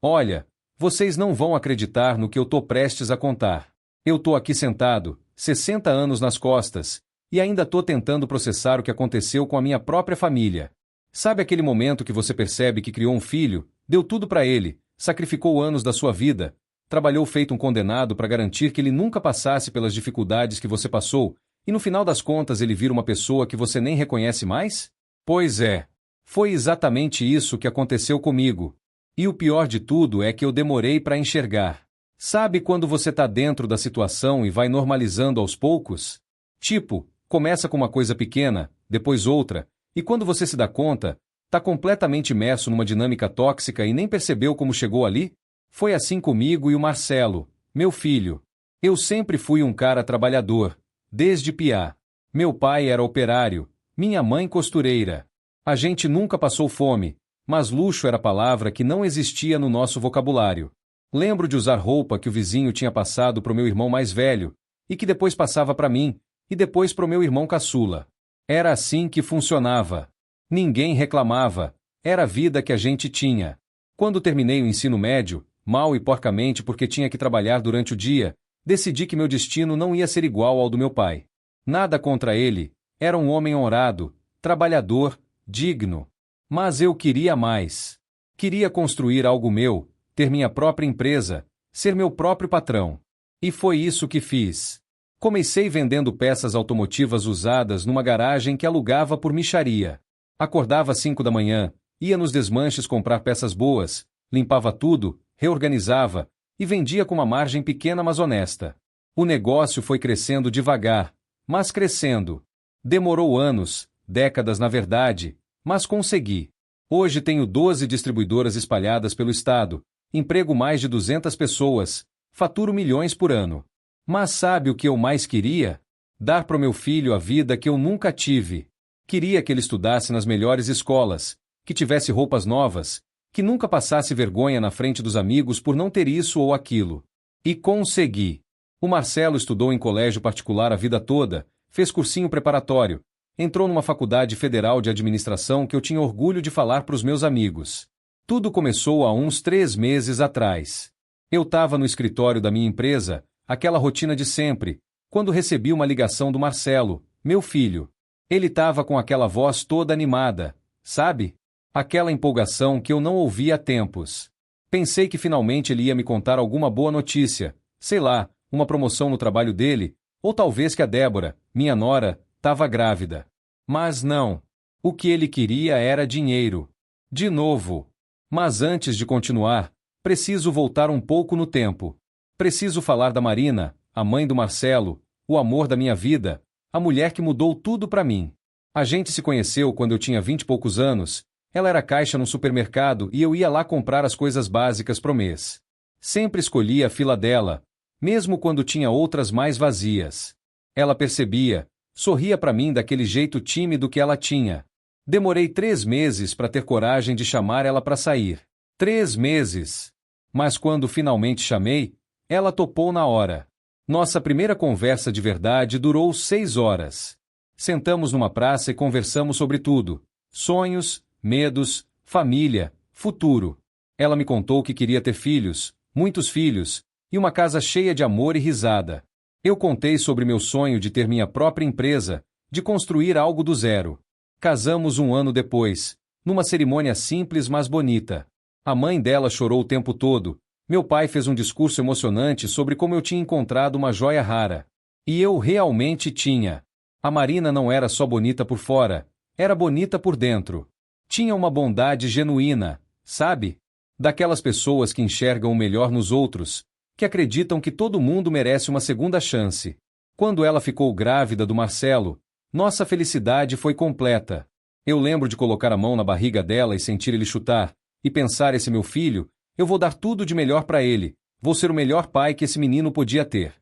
Olha, vocês não vão acreditar no que eu tô prestes a contar. Eu tô aqui sentado, 60 anos nas costas, e ainda tô tentando processar o que aconteceu com a minha própria família. Sabe aquele momento que você percebe que criou um filho, deu tudo pra ele, sacrificou anos da sua vida, trabalhou feito um condenado para garantir que ele nunca passasse pelas dificuldades que você passou, e no final das contas ele vira uma pessoa que você nem reconhece mais? Pois é. Foi exatamente isso que aconteceu comigo. E o pior de tudo é que eu demorei para enxergar. Sabe quando você tá dentro da situação e vai normalizando aos poucos? Tipo, começa com uma coisa pequena, depois outra, e quando você se dá conta, tá completamente imerso numa dinâmica tóxica e nem percebeu como chegou ali? Foi assim comigo e o Marcelo, meu filho. Eu sempre fui um cara trabalhador, desde piá. Meu pai era operário, minha mãe costureira. A gente nunca passou fome, mas luxo era palavra que não existia no nosso vocabulário. Lembro de usar roupa que o vizinho tinha passado pro meu irmão mais velho, e que depois passava para mim, e depois pro meu irmão caçula. Era assim que funcionava. Ninguém reclamava, era a vida que a gente tinha. Quando terminei o ensino médio, mal e porcamente porque tinha que trabalhar durante o dia, decidi que meu destino não ia ser igual ao do meu pai. Nada contra ele, era um homem honrado, trabalhador, digno. Mas eu queria mais. Queria construir algo meu, ter minha própria empresa, ser meu próprio patrão. E foi isso que fiz. Comecei vendendo peças automotivas usadas numa garagem que alugava por mixaria. Acordava às 5 da manhã, ia nos desmanches comprar peças boas, limpava tudo, reorganizava, e vendia com uma margem pequena mas honesta. O negócio foi crescendo devagar, mas crescendo. Demorou anos, décadas na verdade, mas consegui. Hoje tenho 12 distribuidoras espalhadas pelo estado, emprego mais de 200 pessoas, faturo milhões por ano. Mas sabe o que eu mais queria? Dar pro meu filho a vida que eu nunca tive. Queria que ele estudasse nas melhores escolas, que tivesse roupas novas, que nunca passasse vergonha na frente dos amigos por não ter isso ou aquilo. E consegui. O Marcelo estudou em colégio particular a vida toda, fez cursinho preparatório, entrou numa faculdade federal de administração que eu tinha orgulho de falar para os meus amigos. Tudo começou há uns 3 meses atrás. Eu estava no escritório da minha empresa, aquela rotina de sempre, quando recebi uma ligação do Marcelo, meu filho. Ele estava com aquela voz toda animada, sabe? Aquela empolgação que eu não ouvia há tempos. Pensei que finalmente ele ia me contar alguma boa notícia, sei lá, uma promoção no trabalho dele, ou talvez que a Débora, minha nora, estava grávida. Mas não. O que ele queria era dinheiro. De novo. Mas antes de continuar, preciso voltar um pouco no tempo. Preciso falar da Marina, a mãe do Marcelo, o amor da minha vida, a mulher que mudou tudo para mim. A gente se conheceu quando eu tinha 20 e poucos anos, ela era caixa num supermercado e eu ia lá comprar as coisas básicas pro mês. Sempre escolhia a fila dela, mesmo quando tinha outras mais vazias. Ela percebia, sorria para mim daquele jeito tímido que ela tinha. Demorei 3 meses para ter coragem de chamar ela para sair. 3 meses. Mas quando finalmente chamei, ela topou na hora. Nossa primeira conversa de verdade durou 6 horas. Sentamos numa praça e conversamos sobre tudo. Sonhos, medos, família, futuro. Ela me contou que queria ter filhos, muitos filhos, e uma casa cheia de amor e risada. Eu contei sobre meu sonho de ter minha própria empresa, de construir algo do zero. Casamos 1 ano depois, numa cerimônia simples mas bonita. A mãe dela chorou o tempo todo. Meu pai fez um discurso emocionante sobre como eu tinha encontrado uma joia rara. E eu realmente tinha. A Marina não era só bonita por fora, era bonita por dentro. Tinha uma bondade genuína, sabe? Daquelas pessoas que enxergam o melhor nos outros, que acreditam que todo mundo merece uma segunda chance. Quando ela ficou grávida do Marcelo, nossa felicidade foi completa. Eu lembro de colocar a mão na barriga dela e sentir ele chutar, e pensar: esse meu filho, eu vou dar tudo de melhor para ele, vou ser o melhor pai que esse menino podia ter.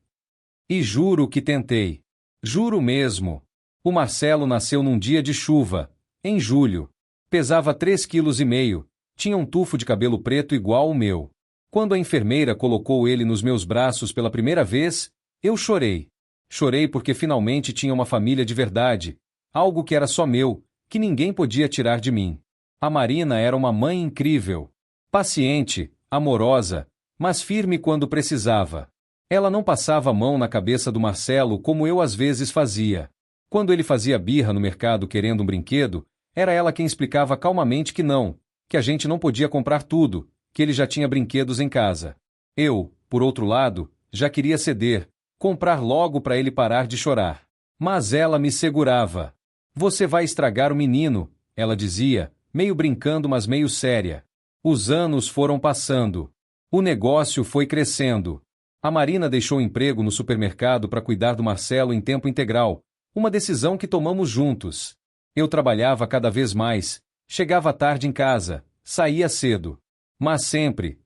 E juro que tentei. Juro mesmo. O Marcelo nasceu num dia de chuva, em julho. Pesava 3,5 kg, tinha um tufo de cabelo preto igual o meu. Quando a enfermeira colocou ele nos meus braços pela primeira vez, eu chorei. Chorei porque finalmente tinha uma família de verdade, algo que era só meu, que ninguém podia tirar de mim. A Marina era uma mãe incrível. Paciente, amorosa, mas firme quando precisava. Ela não passava a mão na cabeça do Marcelo como eu às vezes fazia. Quando ele fazia birra no mercado querendo um brinquedo, era ela quem explicava calmamente que não, que a gente não podia comprar tudo, que ele já tinha brinquedos em casa. Eu, por outro lado, já queria ceder, comprar logo para ele parar de chorar. Mas ela me segurava. Você vai estragar o menino, ela dizia, meio brincando mas meio séria. Os anos foram passando. O negócio foi crescendo. A Marina deixou o emprego no supermercado para cuidar do Marcelo em tempo integral, uma decisão que tomamos juntos. Eu trabalhava cada vez mais, chegava tarde em casa, saía cedo. Mas sempre,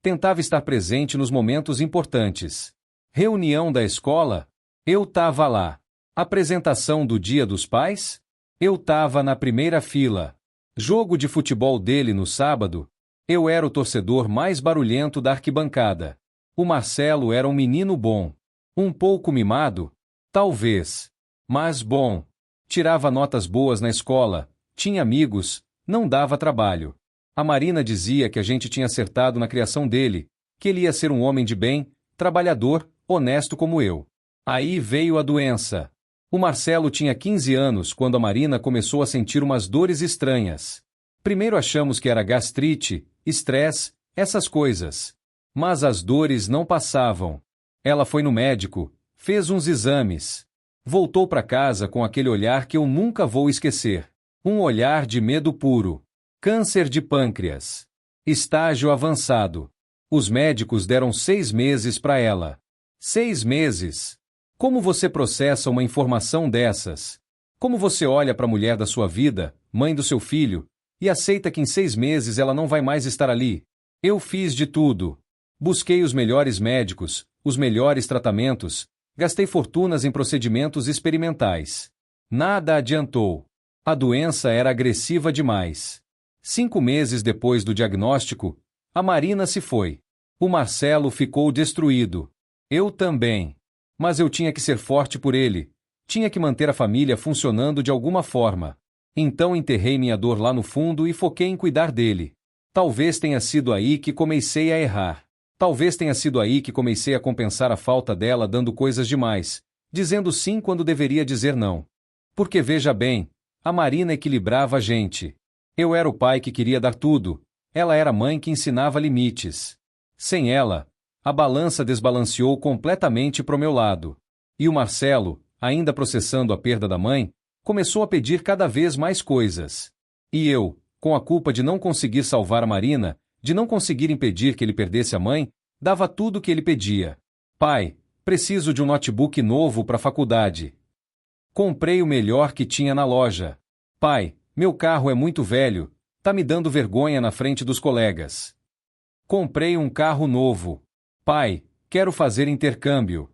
tentava estar presente nos momentos importantes. Reunião da escola? Eu tava lá. Apresentação do Dia dos Pais? Eu tava na primeira fila. Jogo de futebol dele no sábado? Eu era o torcedor mais barulhento da arquibancada. O Marcelo era um menino bom. Um pouco mimado? Talvez. Mas bom. Tirava notas boas na escola, tinha amigos, não dava trabalho. A Marina dizia que a gente tinha acertado na criação dele, que ele ia ser um homem de bem, trabalhador, honesto como eu. Aí veio a doença. O Marcelo tinha 15 anos quando a Marina começou a sentir umas dores estranhas. Primeiro achamos que era gastrite, estresse, essas coisas. Mas as dores não passavam. Ela foi no médico, fez uns exames. Voltou para casa com aquele olhar que eu nunca vou esquecer. Um olhar de medo puro. Câncer de pâncreas. Estágio avançado. Os médicos deram 6 meses para ela. 6 meses? Como você processa uma informação dessas? Como você olha para a mulher da sua vida, mãe do seu filho, e aceita que em 6 meses ela não vai mais estar ali? Eu fiz de tudo. Busquei os melhores médicos, os melhores tratamentos, gastei fortunas em procedimentos experimentais. Nada adiantou. A doença era agressiva demais. 5 meses depois do diagnóstico, a Marina se foi. O Marcelo ficou destruído. Eu também. Mas eu tinha que ser forte por ele. Tinha que manter a família funcionando de alguma forma. Então enterrei minha dor lá no fundo e foquei em cuidar dele. Talvez tenha sido aí que comecei a errar. Talvez tenha sido aí que comecei a compensar a falta dela dando coisas demais, dizendo sim quando deveria dizer não. Porque veja bem, a Marina equilibrava a gente. Eu era o pai que queria dar tudo, ela era a mãe que ensinava limites. Sem ela, a balança desbalanceou completamente pro meu lado. E o Marcelo, ainda processando a perda da mãe, começou a pedir cada vez mais coisas. E eu, com a culpa de não conseguir salvar a Marina, de não conseguir impedir que ele perdesse a mãe, dava tudo o que ele pedia. Pai, preciso de um notebook novo para a faculdade. Comprei o melhor que tinha na loja. Pai, meu carro é muito velho, tá me dando vergonha na frente dos colegas. Comprei um carro novo. Pai, quero fazer intercâmbio.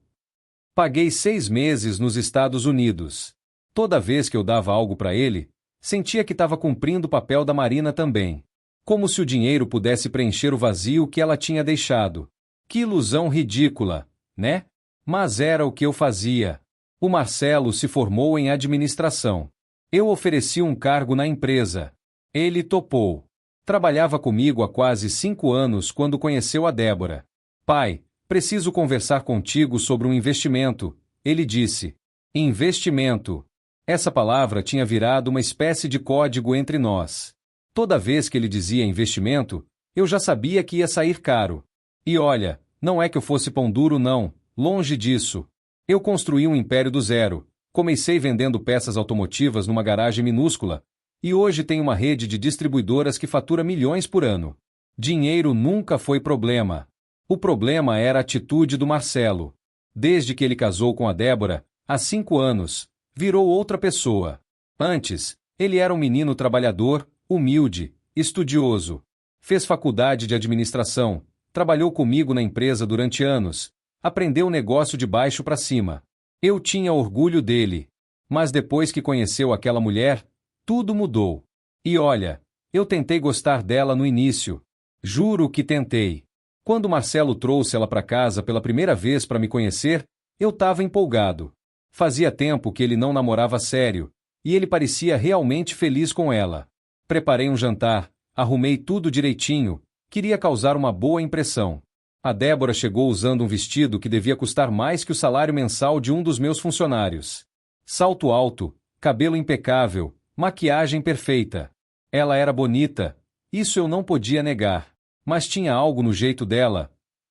Paguei 6 meses nos Estados Unidos. Toda vez que eu dava algo para ele, sentia que estava cumprindo o papel da Marina também. Como se o dinheiro pudesse preencher o vazio que ela tinha deixado. Que ilusão ridícula, né? Mas era o que eu fazia. O Marcelo se formou em administração. Eu ofereci um cargo na empresa. Ele topou. Trabalhava comigo há quase 5 anos quando conheceu a Débora. Pai, preciso conversar contigo sobre um investimento, ele disse. Investimento. Essa palavra tinha virado uma espécie de código entre nós. Toda vez que ele dizia investimento, eu já sabia que ia sair caro. E olha, não é que eu fosse pão duro não, longe disso. Eu construí um império do zero, comecei vendendo peças automotivas numa garagem minúscula, e hoje tenho uma rede de distribuidoras que fatura milhões por ano. Dinheiro nunca foi problema. O problema era a atitude do Marcelo. Desde que ele casou com a Débora, há 5 anos, virou outra pessoa. Antes, ele era um menino trabalhador, humilde, estudioso. Fez faculdade de administração, trabalhou comigo na empresa durante anos, aprendeu o negócio de baixo para cima. Eu tinha orgulho dele. Mas depois que conheceu aquela mulher, tudo mudou. E olha, eu tentei gostar dela no início. Juro que tentei. Quando Marcelo trouxe ela para casa pela primeira vez para me conhecer, eu estava empolgado. Fazia tempo que ele não namorava sério, e ele parecia realmente feliz com ela. Preparei um jantar, arrumei tudo direitinho, Queria causar uma boa impressão. A Débora chegou usando um vestido que devia custar mais que o salário mensal de um dos meus funcionários. Salto alto, cabelo impecável, maquiagem perfeita. Ela era bonita, isso eu não podia negar. Mas tinha algo no jeito dela.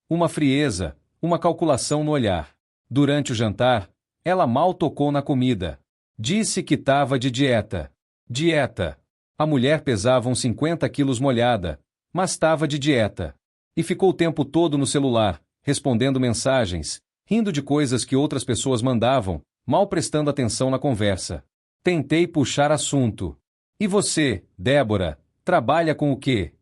Uma frieza, uma calculação no olhar. Durante o jantar, ela mal tocou na comida. Disse que estava de dieta. Dieta. A mulher pesava uns 50 quilos molhada, mas estava de dieta. E ficou o tempo todo no celular, respondendo mensagens, rindo de coisas que outras pessoas mandavam, mal prestando atenção na conversa. Tentei puxar assunto. E você, Débora, trabalha com o quê?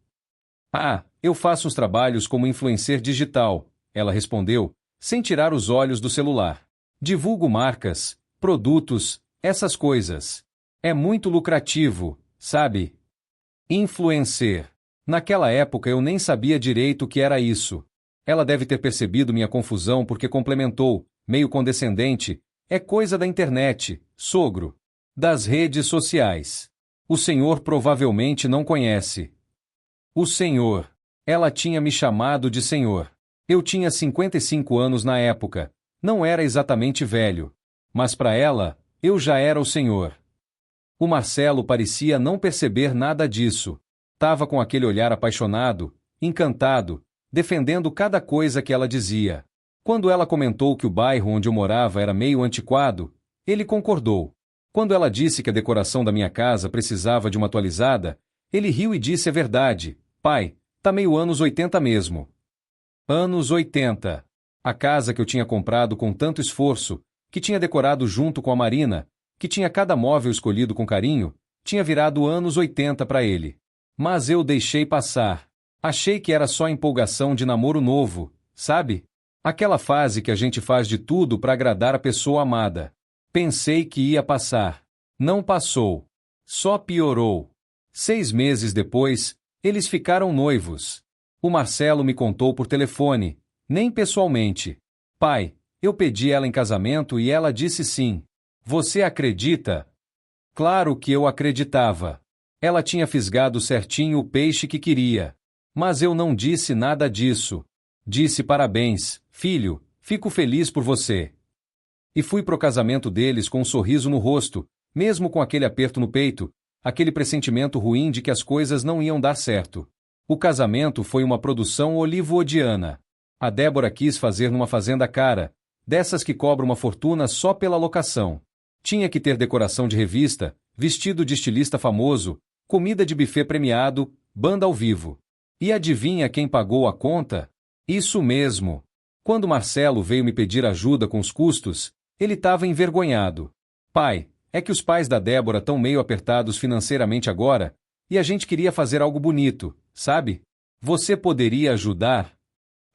Ah, eu faço uns trabalhos como influencer digital, ela respondeu, sem tirar os olhos do celular. Divulgo marcas, produtos, essas coisas. É muito lucrativo, sabe? Influencer. Naquela época eu nem sabia direito o que era isso. Ela deve ter percebido minha confusão porque complementou, meio condescendente, é coisa da internet, sogro. Das redes sociais. O senhor provavelmente não conhece. O senhor. Ela tinha me chamado de senhor. Eu tinha 55 anos na época. Não era exatamente velho. Mas para ela, eu já era o senhor. O Marcelo parecia não perceber nada disso. Tava com aquele olhar apaixonado, encantado, defendendo cada coisa que ela dizia. Quando ela comentou que o bairro onde eu morava era meio antiquado, ele concordou. Quando ela disse que a decoração da minha casa precisava de uma atualizada, ele riu e disse: é verdade, pai, tá meio anos 80 mesmo. Anos 80. A casa que eu tinha comprado com tanto esforço, que tinha decorado junto com a Marina, que tinha cada móvel escolhido com carinho, tinha virado anos 80 para ele. Mas eu deixei passar. Achei que era só empolgação de namoro novo, sabe? Aquela fase que a gente faz de tudo para agradar a pessoa amada. Pensei que ia passar. Não passou. Só piorou. 6 meses depois, eles ficaram noivos. O Marcelo me contou por telefone, nem pessoalmente. Pai, eu pedi ela em casamento e ela disse sim. Você acredita? Claro que eu acreditava. Ela tinha fisgado certinho o peixe que queria. Mas eu não disse nada disso. Disse parabéns, filho, fico feliz por você. E fui pro casamento deles com um sorriso no rosto, mesmo com aquele aperto no peito, aquele pressentimento ruim de que as coisas não iam dar certo. O casamento foi uma produção hollywoodiana. A Débora quis fazer numa fazenda cara, dessas que cobram uma fortuna só pela locação. Tinha que ter decoração de revista, vestido de estilista famoso, comida de buffet premiado, banda ao vivo. E adivinha quem pagou a conta? Isso mesmo. Quando Marcelo veio me pedir ajuda com os custos, ele estava envergonhado. Pai, é que os pais da Débora estão meio apertados financeiramente agora, e a gente queria fazer algo bonito, sabe? Você poderia ajudar?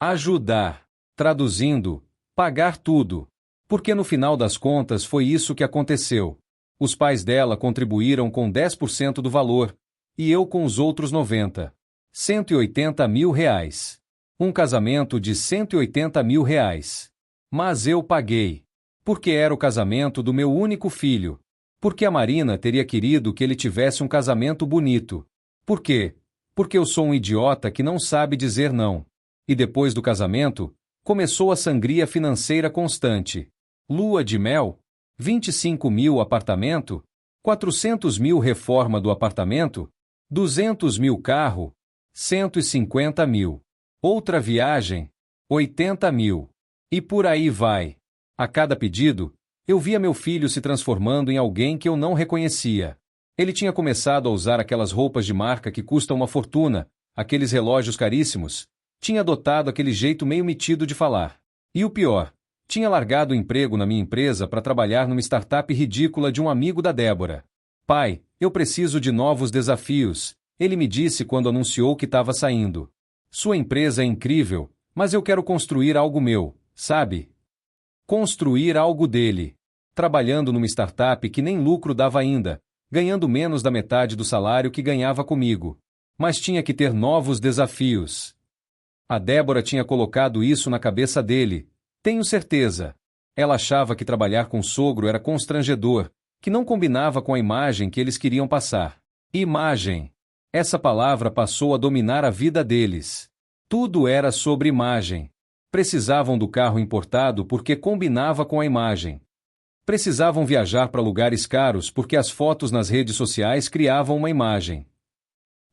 Ajudar. Traduzindo, pagar tudo. Porque no final das contas foi isso que aconteceu. Os pais dela contribuíram com 10% do valor, e eu com os outros 90. 180 mil reais. Um casamento de 180 mil reais. Mas eu paguei. Porque era o casamento do meu único filho. Porque a Marina teria querido que ele tivesse um casamento bonito. Por quê? Porque eu sou um idiota que não sabe dizer não. E depois do casamento, começou a sangria financeira constante. Lua de mel? 25 mil apartamento? 400 mil reforma do apartamento? 200 mil carro? 150 mil. Outra viagem? 80 mil. E por aí vai. A cada pedido, eu via meu filho se transformando em alguém que eu não reconhecia. Ele tinha começado a usar aquelas roupas de marca que custam uma fortuna, aqueles relógios caríssimos. Tinha adotado aquele jeito meio metido de falar. E o pior, tinha largado o emprego na minha empresa para trabalhar numa startup ridícula de um amigo da Débora. Pai, eu preciso de novos desafios, ele me disse quando anunciou que estava saindo. Sua empresa é incrível, mas eu quero construir algo meu, sabe? Construir algo dele. Trabalhando numa startup que nem lucro dava ainda, ganhando menos da metade do salário que ganhava comigo. Mas tinha que ter novos desafios. A Débora tinha colocado isso na cabeça dele. Tenho certeza. Ela achava que trabalhar com o sogro era constrangedor, que não combinava com a imagem que eles queriam passar. Imagem. Essa palavra passou a dominar a vida deles. Tudo era sobre imagem. Precisavam do carro importado porque combinava com a imagem. Precisavam viajar para lugares caros porque as fotos nas redes sociais criavam uma imagem.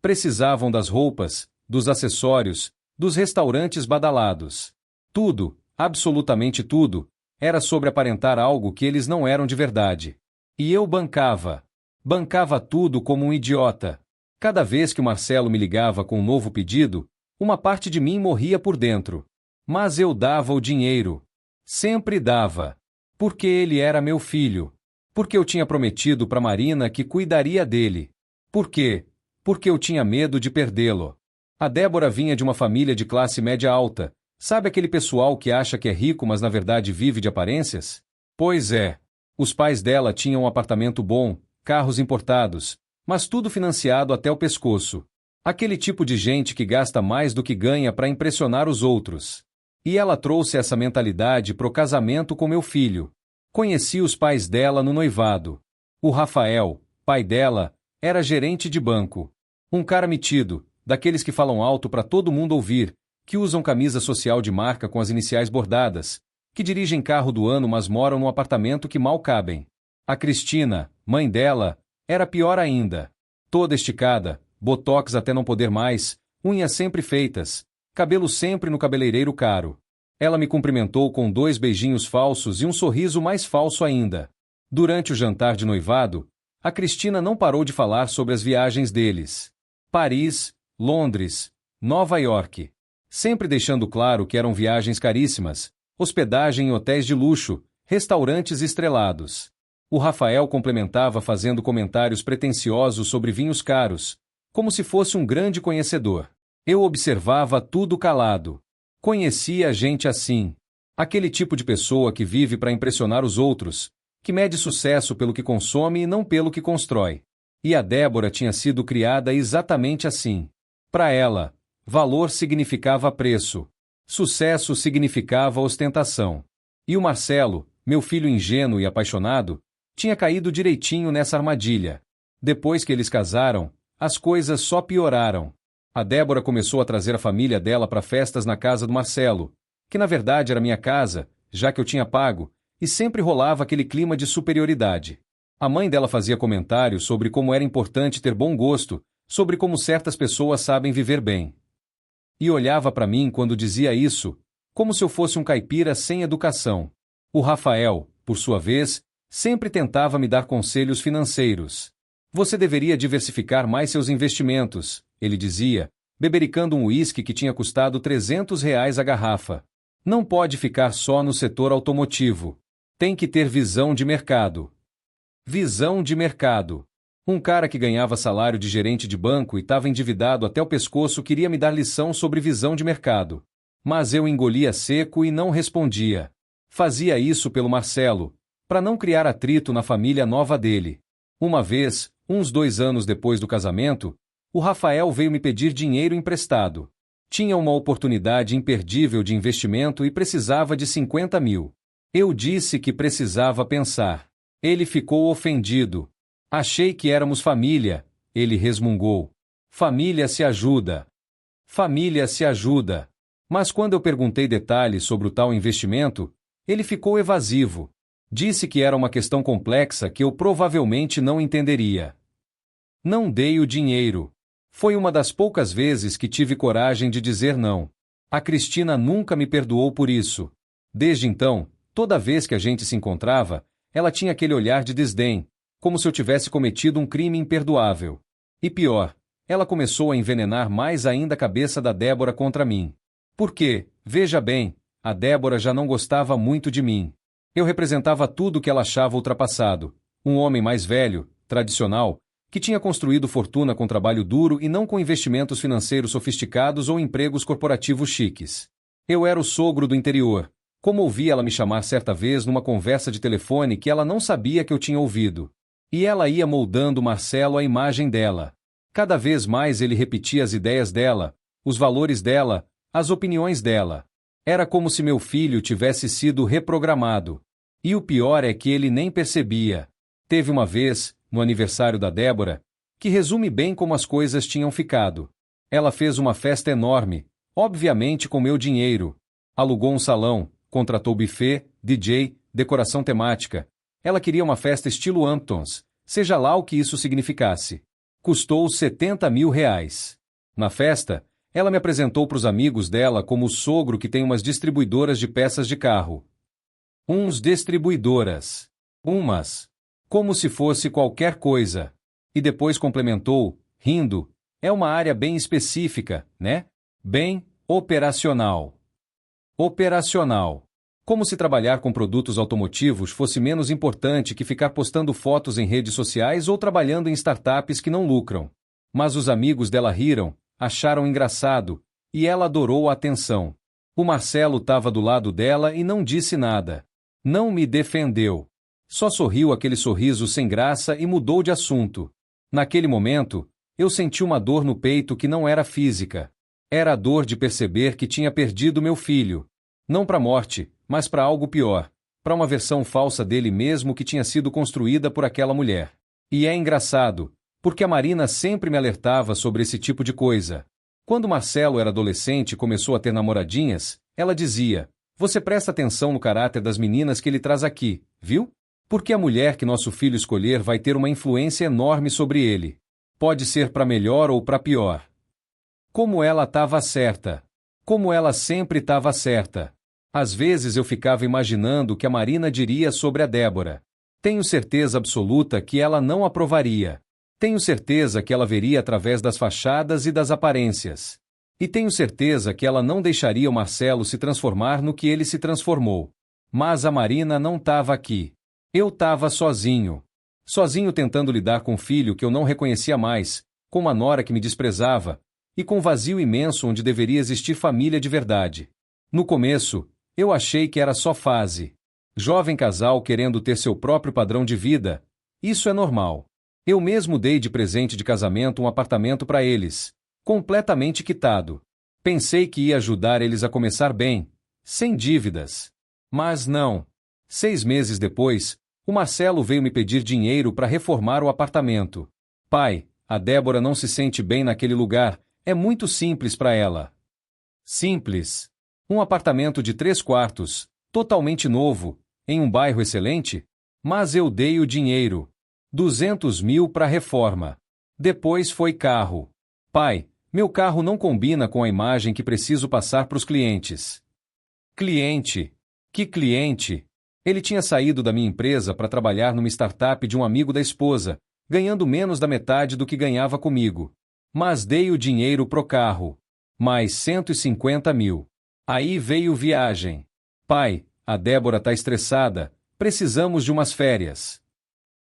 Precisavam das roupas, dos acessórios, dos restaurantes badalados. Tudo, absolutamente tudo, era sobre aparentar algo que eles não eram de verdade. E eu bancava. Bancava tudo como um idiota. Cada vez que o Marcelo me ligava com um novo pedido, uma parte de mim morria por dentro. Mas eu dava o dinheiro. Sempre dava. Porque ele era meu filho. Porque eu tinha prometido para Marina que cuidaria dele. Por quê? Porque eu tinha medo de perdê-lo. A Débora vinha de uma família de classe média alta. Sabe aquele pessoal que acha que é rico, mas na verdade vive de aparências? Pois é. Os pais dela tinham um apartamento bom, carros importados, mas tudo financiado até o pescoço. Aquele tipo de gente que gasta mais do que ganha para impressionar os outros. E ela trouxe essa mentalidade pro casamento com meu filho. Conheci os pais dela no noivado. O Rafael, pai dela, era gerente de banco. Um cara metido, daqueles que falam alto para todo mundo ouvir, que usam camisa social de marca com as iniciais bordadas, que dirigem carro do ano mas moram num apartamento que mal cabem. A Cristina, mãe dela, era pior ainda. Toda esticada, botox até não poder mais, unhas sempre feitas, cabelo sempre no cabeleireiro caro. Ela me cumprimentou com 2 beijinhos falsos e um sorriso mais falso ainda. Durante o jantar de noivado, a Cristina não parou de falar sobre as viagens deles. Paris, Londres, Nova York. Sempre deixando claro que eram viagens caríssimas, hospedagem em hotéis de luxo, restaurantes estrelados. O Rafael complementava fazendo comentários pretensiosos sobre vinhos caros, como se fosse um grande conhecedor. Eu observava tudo calado. Conhecia gente assim. Aquele tipo de pessoa que vive para impressionar os outros, que mede sucesso pelo que consome e não pelo que constrói. E a Débora tinha sido criada exatamente assim. Para ela, valor significava preço. Sucesso significava ostentação. E o Marcelo, meu filho ingênuo e apaixonado, tinha caído direitinho nessa armadilha. Depois que eles casaram, as coisas só pioraram. A Débora começou a trazer a família dela para festas na casa do Marcelo, que na verdade era minha casa, já que eu tinha pago, e sempre rolava aquele clima de superioridade. A mãe dela fazia comentários sobre como era importante ter bom gosto, sobre como certas pessoas sabem viver bem. E olhava para mim quando dizia isso, como se eu fosse um caipira sem educação. O Rafael, por sua vez, sempre tentava me dar conselhos financeiros. Você deveria diversificar mais seus investimentos, ele dizia, bebericando um uísque que tinha custado R$ 300 a garrafa. Não pode ficar só no setor automotivo. Tem que ter visão de mercado. Visão de mercado. Um cara que ganhava salário de gerente de banco e estava endividado até o pescoço queria me dar lição sobre visão de mercado. Mas eu engolia seco e não respondia. Fazia isso pelo Marcelo, para não criar atrito na família nova dele. Uma vez, uns 2 anos depois do casamento, o Rafael veio me pedir dinheiro emprestado. Tinha uma oportunidade imperdível de investimento e precisava de 50 mil. Eu disse que precisava pensar. Ele ficou ofendido. Achei que éramos família, ele resmungou. Família se ajuda. Família se ajuda. Mas quando eu perguntei detalhes sobre o tal investimento, ele ficou evasivo. Disse que era uma questão complexa que eu provavelmente não entenderia. Não dei o dinheiro. Foi uma das poucas vezes que tive coragem de dizer não. A Cristina nunca me perdoou por isso. Desde então, toda vez que a gente se encontrava, ela tinha aquele olhar de desdém, como se eu tivesse cometido um crime imperdoável. E pior, ela começou a envenenar mais ainda a cabeça da Débora contra mim. Porque, veja bem, a Débora já não gostava muito de mim. Eu representava tudo que ela achava ultrapassado. Um homem mais velho, tradicional, que tinha construído fortuna com trabalho duro e não com investimentos financeiros sofisticados ou empregos corporativos chiques. Eu era o sogro do interior, como ouvi ela me chamar certa vez numa conversa de telefone que ela não sabia que eu tinha ouvido. E ela ia moldando Marcelo à imagem dela. Cada vez mais ele repetia as ideias dela, os valores dela, as opiniões dela. Era como se meu filho tivesse sido reprogramado. E o pior é que ele nem percebia. Teve uma vez, no aniversário da Débora, que resume bem como as coisas tinham ficado. Ela fez uma festa enorme, obviamente com meu dinheiro. Alugou um salão, contratou buffet, DJ, decoração temática. Ela queria uma festa estilo Hamptons, seja lá o que isso significasse. Custou R$ 70.000. Na festa, ela me apresentou para os amigos dela como o sogro que tem umas distribuidoras de peças de carro. Uns distribuidoras. Umas. Como se fosse qualquer coisa. E depois complementou, rindo, é uma área bem específica, né? Bem operacional. Operacional. Como se trabalhar com produtos automotivos fosse menos importante que ficar postando fotos em redes sociais ou trabalhando em startups que não lucram. Mas os amigos dela riram, acharam engraçado, e ela adorou a atenção. O Marcelo estava do lado dela e não disse nada. Não me defendeu. Só sorriu aquele sorriso sem graça e mudou de assunto. Naquele momento, eu senti uma dor no peito que não era física. Era a dor de perceber que tinha perdido meu filho. Não para a morte, mas para algo pior. Para uma versão falsa dele mesmo que tinha sido construída por aquela mulher. E é engraçado, porque a Marina sempre me alertava sobre esse tipo de coisa. Quando Marcelo era adolescente e começou a ter namoradinhas, ela dizia: você presta atenção no caráter das meninas que ele traz aqui, viu? Porque a mulher que nosso filho escolher vai ter uma influência enorme sobre ele. Pode ser para melhor ou para pior. Como ela estava certa. Como ela sempre estava certa. Às vezes eu ficava imaginando o que a Marina diria sobre a Débora. Tenho certeza absoluta que ela não aprovaria. Tenho certeza que ela veria através das fachadas e das aparências. E tenho certeza que ela não deixaria o Marcelo se transformar no que ele se transformou. Mas a Marina não estava aqui. Eu estava sozinho. Sozinho tentando lidar com um filho que eu não reconhecia mais, com uma nora que me desprezava, e com um vazio imenso onde deveria existir família de verdade. No começo, eu achei que era só fase. Jovem casal querendo ter seu próprio padrão de vida, isso é normal. Eu mesmo dei de presente de casamento um apartamento para eles, completamente quitado. Pensei que ia ajudar eles a começar bem, sem dívidas. Mas não. 6 meses depois, o Marcelo veio me pedir dinheiro para reformar o apartamento. Pai, a Débora não se sente bem naquele lugar, é muito simples para ela. Simples. Um apartamento de 3 quartos, totalmente novo, em um bairro excelente? Mas eu dei o dinheiro. 200 mil para reforma. Depois foi carro. Pai, meu carro não combina com a imagem que preciso passar para os clientes. Cliente? Que cliente? Ele tinha saído da minha empresa para trabalhar numa startup de um amigo da esposa, ganhando menos da metade do que ganhava comigo. Mas dei o dinheiro pro carro. Mais 150 mil. Aí veio viagem. Pai, a Débora tá estressada, precisamos de umas férias.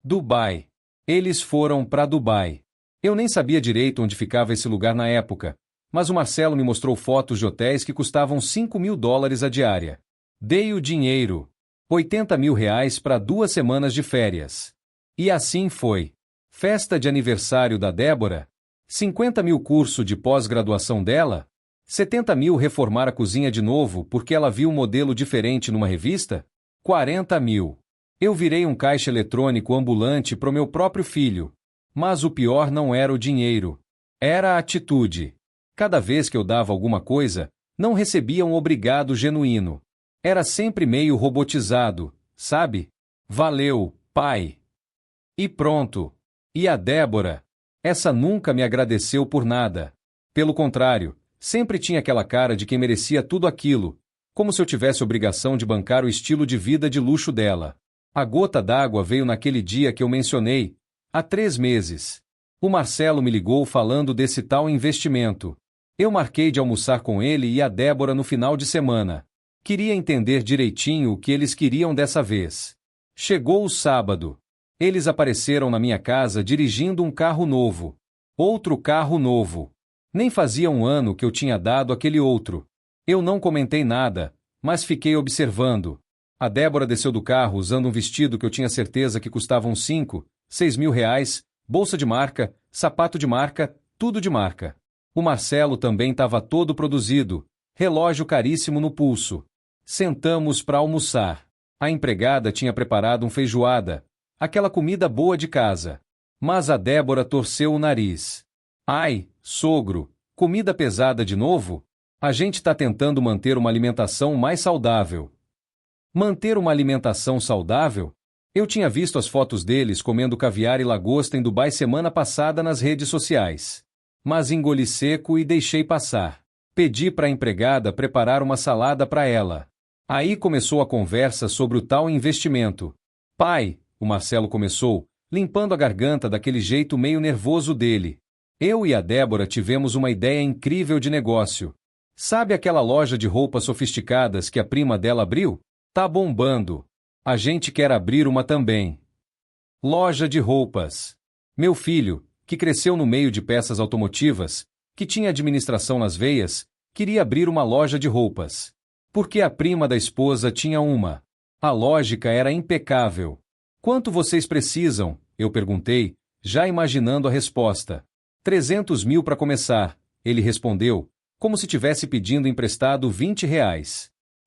Dubai. Eles foram para Dubai. Eu nem sabia direito onde ficava esse lugar na época, mas o Marcelo me mostrou fotos de hotéis que custavam $5.000 a diária. Dei o dinheiro. R$ 80.000 para 2 semanas de férias. E assim foi. Festa de aniversário da Débora? 50 mil curso de pós-graduação dela? 70 mil reformar a cozinha de novo porque ela viu um modelo diferente numa revista? 40 mil. Eu virei um caixa eletrônico ambulante pro meu próprio filho. Mas o pior não era o dinheiro. Era a atitude. Cada vez que eu dava alguma coisa, não recebia um obrigado genuíno. Era sempre meio robotizado, sabe? Valeu, pai. E pronto. E a Débora? Essa nunca me agradeceu por nada. Pelo contrário, sempre tinha aquela cara de quem merecia tudo aquilo, como se eu tivesse obrigação de bancar o estilo de vida de luxo dela. A gota d'água veio naquele dia que eu mencionei, há 3 meses. O Marcelo me ligou falando desse tal investimento. Eu marquei de almoçar com ele e a Débora no final de semana. Queria entender direitinho o que eles queriam dessa vez. Chegou o sábado. Eles apareceram na minha casa dirigindo um carro novo. Outro carro novo. Nem fazia 1 ano que eu tinha dado aquele outro. Eu não comentei nada, mas fiquei observando. A Débora desceu do carro usando um vestido que eu tinha certeza que custava uns 5, 6 mil reais, bolsa de marca, sapato de marca, tudo de marca. O Marcelo também estava todo produzido, relógio caríssimo no pulso. Sentamos para almoçar. A empregada tinha preparado um feijoada, aquela comida boa de casa. Mas a Débora torceu o nariz. Ai, sogro, comida pesada de novo? A gente tá tentando manter uma alimentação mais saudável. Manter uma alimentação saudável? Eu tinha visto as fotos deles comendo caviar e lagosta em Dubai semana passada nas redes sociais. Mas engoli seco e deixei passar. Pedi para a empregada preparar uma salada para ela. Aí começou a conversa sobre o tal investimento. Pai, o Marcelo começou, limpando a garganta daquele jeito meio nervoso dele. Eu e a Débora tivemos uma ideia incrível de negócio. Sabe aquela loja de roupas sofisticadas que a prima dela abriu? Tá bombando. A gente quer abrir uma também. Loja de roupas. Meu filho, que cresceu no meio de peças automotivas, que tinha administração nas veias, queria abrir uma loja de roupas. Porque a prima da esposa tinha uma. A lógica era impecável. Quanto vocês precisam? Eu perguntei, já imaginando a resposta. 300 mil para começar, ele respondeu, como se tivesse pedindo emprestado R$ 20.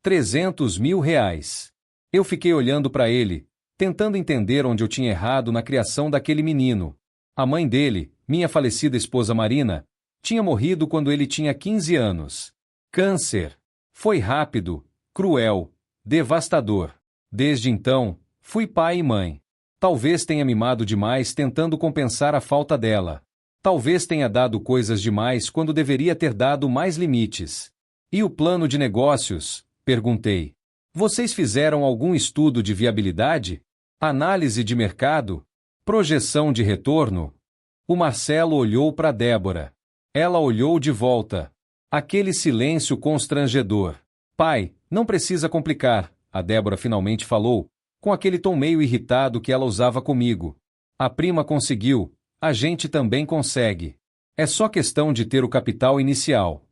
300 mil reais. Eu fiquei olhando para ele, tentando entender onde eu tinha errado na criação daquele menino. A mãe dele, minha falecida esposa Marina, tinha morrido quando ele tinha 15 anos. Câncer. Foi rápido, cruel, devastador. Desde então, fui pai e mãe. Talvez tenha mimado demais tentando compensar a falta dela. Talvez tenha dado coisas demais quando deveria ter dado mais limites. E o plano de negócios? Perguntei. Vocês fizeram algum estudo de viabilidade? Análise de mercado? Projeção de retorno? O Marcelo olhou para Débora. Ela olhou de volta. Aquele silêncio constrangedor. Pai, não precisa complicar, a Débora finalmente falou, com aquele tom meio irritado que ela usava comigo. A prima conseguiu, a gente também consegue. É só questão de ter o capital inicial.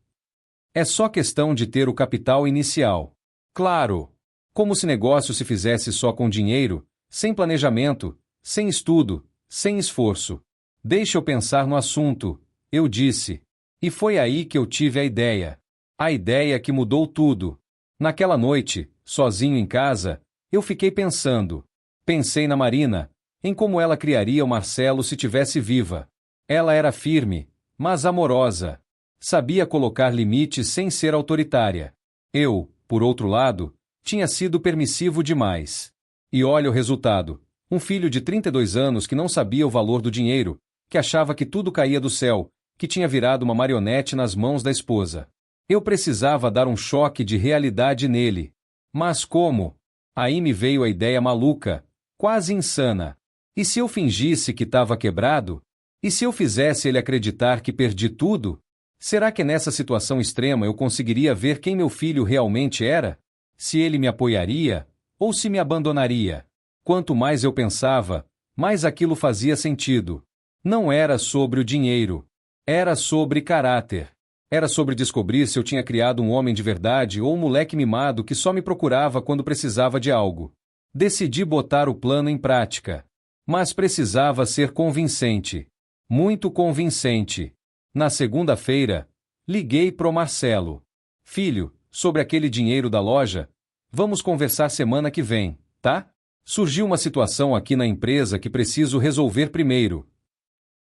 É só questão de ter o capital inicial. Claro! Como se negócio se fizesse só com dinheiro, sem planejamento, sem estudo, sem esforço. Deixa eu pensar no assunto, eu disse. E foi aí que eu tive a ideia. A ideia que mudou tudo. Naquela noite, sozinho em casa, eu fiquei pensando. Pensei na Marina, em como ela criaria o Marcelo se tivesse viva. Ela era firme, mas amorosa. Sabia colocar limites sem ser autoritária. Eu, por outro lado, tinha sido permissivo demais. E olha o resultado. Um filho de 32 anos que não sabia o valor do dinheiro, que achava que tudo caía do céu, que tinha virado uma marionete nas mãos da esposa. Eu precisava dar um choque de realidade nele. Mas como? Aí me veio a ideia maluca, quase insana. E se eu fingisse que estava quebrado? E se eu fizesse ele acreditar que perdi tudo? Será que nessa situação extrema eu conseguiria ver quem meu filho realmente era? Se ele me apoiaria? Ou se me abandonaria? Quanto mais eu pensava, mais aquilo fazia sentido. Não era sobre o dinheiro. Era sobre caráter. Era sobre descobrir se eu tinha criado um homem de verdade ou um moleque mimado que só me procurava quando precisava de algo. Decidi botar o plano em prática. Mas precisava ser convincente. Muito convincente. Na segunda-feira, liguei pro Marcelo. Filho, sobre aquele dinheiro da loja, vamos conversar semana que vem, tá? Surgiu uma situação aqui na empresa que preciso resolver primeiro.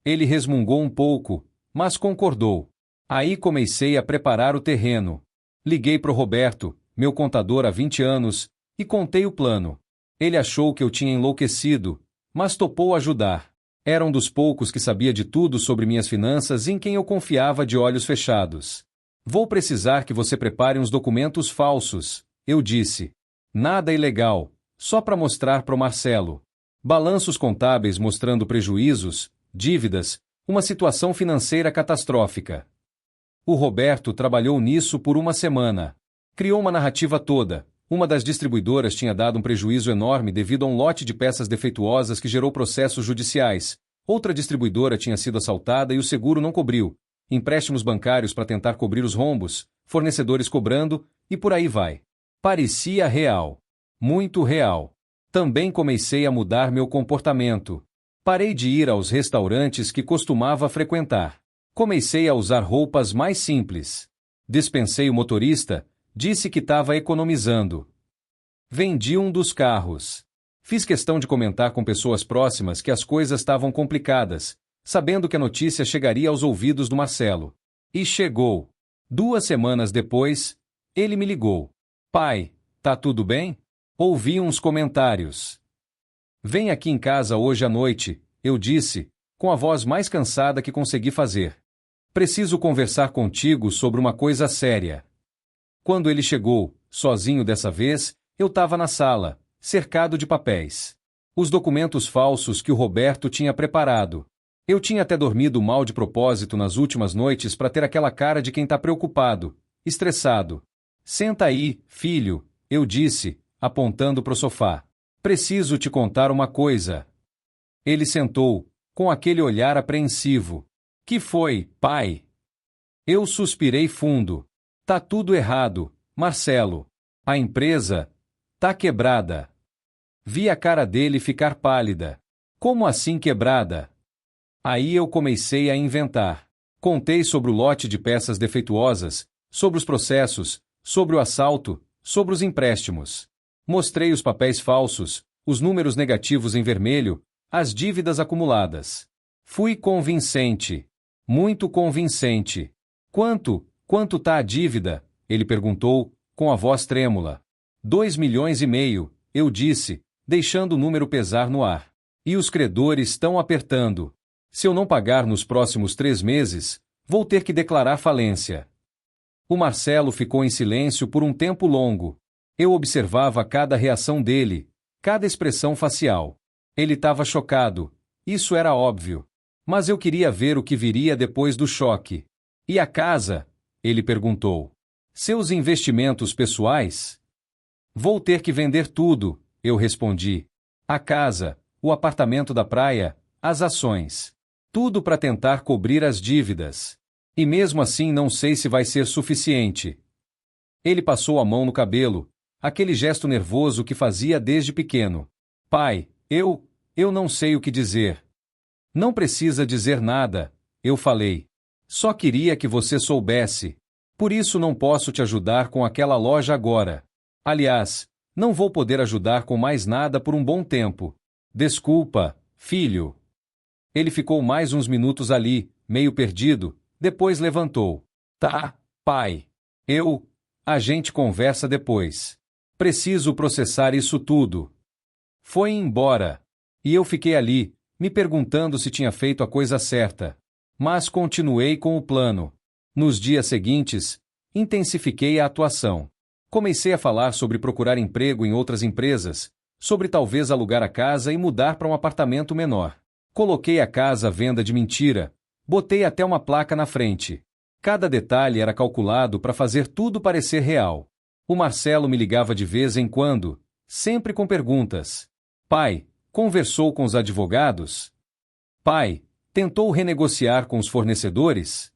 Ele resmungou um pouco, mas concordou. Aí comecei a preparar o terreno. Liguei pro Roberto, meu contador há 20 anos, e contei o plano. Ele achou que eu tinha enlouquecido, mas topou ajudar. Era um dos poucos que sabia de tudo sobre minhas finanças e em quem eu confiava de olhos fechados. Vou precisar que você prepare uns documentos falsos, eu disse. Nada ilegal, só para mostrar pro Marcelo. Balanços contábeis mostrando prejuízos, dívidas, uma situação financeira catastrófica. O Roberto trabalhou nisso por uma semana. Criou uma narrativa toda. Uma das distribuidoras tinha dado um prejuízo enorme devido a um lote de peças defeituosas que gerou processos judiciais. Outra distribuidora tinha sido assaltada e o seguro não cobriu. Empréstimos bancários para tentar cobrir os rombos, fornecedores cobrando, e por aí vai. Parecia real. Muito real. Também comecei a mudar meu comportamento. Parei de ir aos restaurantes que costumava frequentar. Comecei a usar roupas mais simples. Dispensei o motorista, disse que estava economizando. Vendi um dos carros. Fiz questão de comentar com pessoas próximas que as coisas estavam complicadas, sabendo que a notícia chegaria aos ouvidos do Marcelo. E chegou. 2 semanas depois, ele me ligou. Pai, tá tudo bem? Ouvi uns comentários. Vem aqui em casa hoje à noite, eu disse, com a voz mais cansada que consegui fazer. Preciso conversar contigo sobre uma coisa séria. Quando ele chegou, sozinho dessa vez, eu estava na sala, cercado de papéis. Os documentos falsos que o Roberto tinha preparado. Eu tinha até dormido mal de propósito nas últimas noites para ter aquela cara de quem está preocupado, estressado. Senta aí, filho, eu disse, apontando para o sofá. Preciso te contar uma coisa. Ele sentou, com aquele olhar apreensivo. Que foi, pai? Eu suspirei fundo. Tá tudo errado, Marcelo. A empresa tá quebrada. Vi a cara dele ficar pálida. Como assim quebrada? Aí eu comecei a inventar. Contei sobre o lote de peças defeituosas, sobre os processos, sobre o assalto, sobre os empréstimos. Mostrei os papéis falsos, os números negativos em vermelho, as dívidas acumuladas. Fui convincente. Muito convincente. Quanto tá a dívida? Ele perguntou, com a voz trêmula. 2,5 milhões, eu disse, deixando o número pesar no ar. E os credores estão apertando. Se eu não pagar nos próximos 3 meses, vou ter que declarar falência. O Marcelo ficou em silêncio por um tempo longo. Eu observava cada reação dele, cada expressão facial. Ele estava chocado, isso era óbvio. Mas eu queria ver o que viria depois do choque. E a casa? Ele perguntou. Seus investimentos pessoais? Vou ter que vender tudo, eu respondi. A casa, o apartamento da praia, as ações. Tudo para tentar cobrir as dívidas. E mesmo assim não sei se vai ser suficiente. Ele passou a mão no cabelo, aquele gesto nervoso que fazia desde pequeno. Pai, eu não sei o que dizer. Não precisa dizer nada, eu falei. Só queria que você soubesse. Por isso não posso te ajudar com aquela loja agora. Aliás, não vou poder ajudar com mais nada por um bom tempo. Desculpa, filho. Ele ficou mais uns minutos ali, meio perdido, depois levantou. Tá, pai. A gente conversa depois. Preciso processar isso tudo. Foi embora. E eu fiquei ali, me perguntando se tinha feito a coisa certa. Mas continuei com o plano. Nos dias seguintes, intensifiquei a atuação. Comecei a falar sobre procurar emprego em outras empresas, sobre talvez alugar a casa e mudar para um apartamento menor. Coloquei a casa à venda de mentira, botei até uma placa na frente. Cada detalhe era calculado para fazer tudo parecer real. O Marcelo me ligava de vez em quando, sempre com perguntas. Pai, conversou com os advogados? Pai, tentou renegociar com os fornecedores?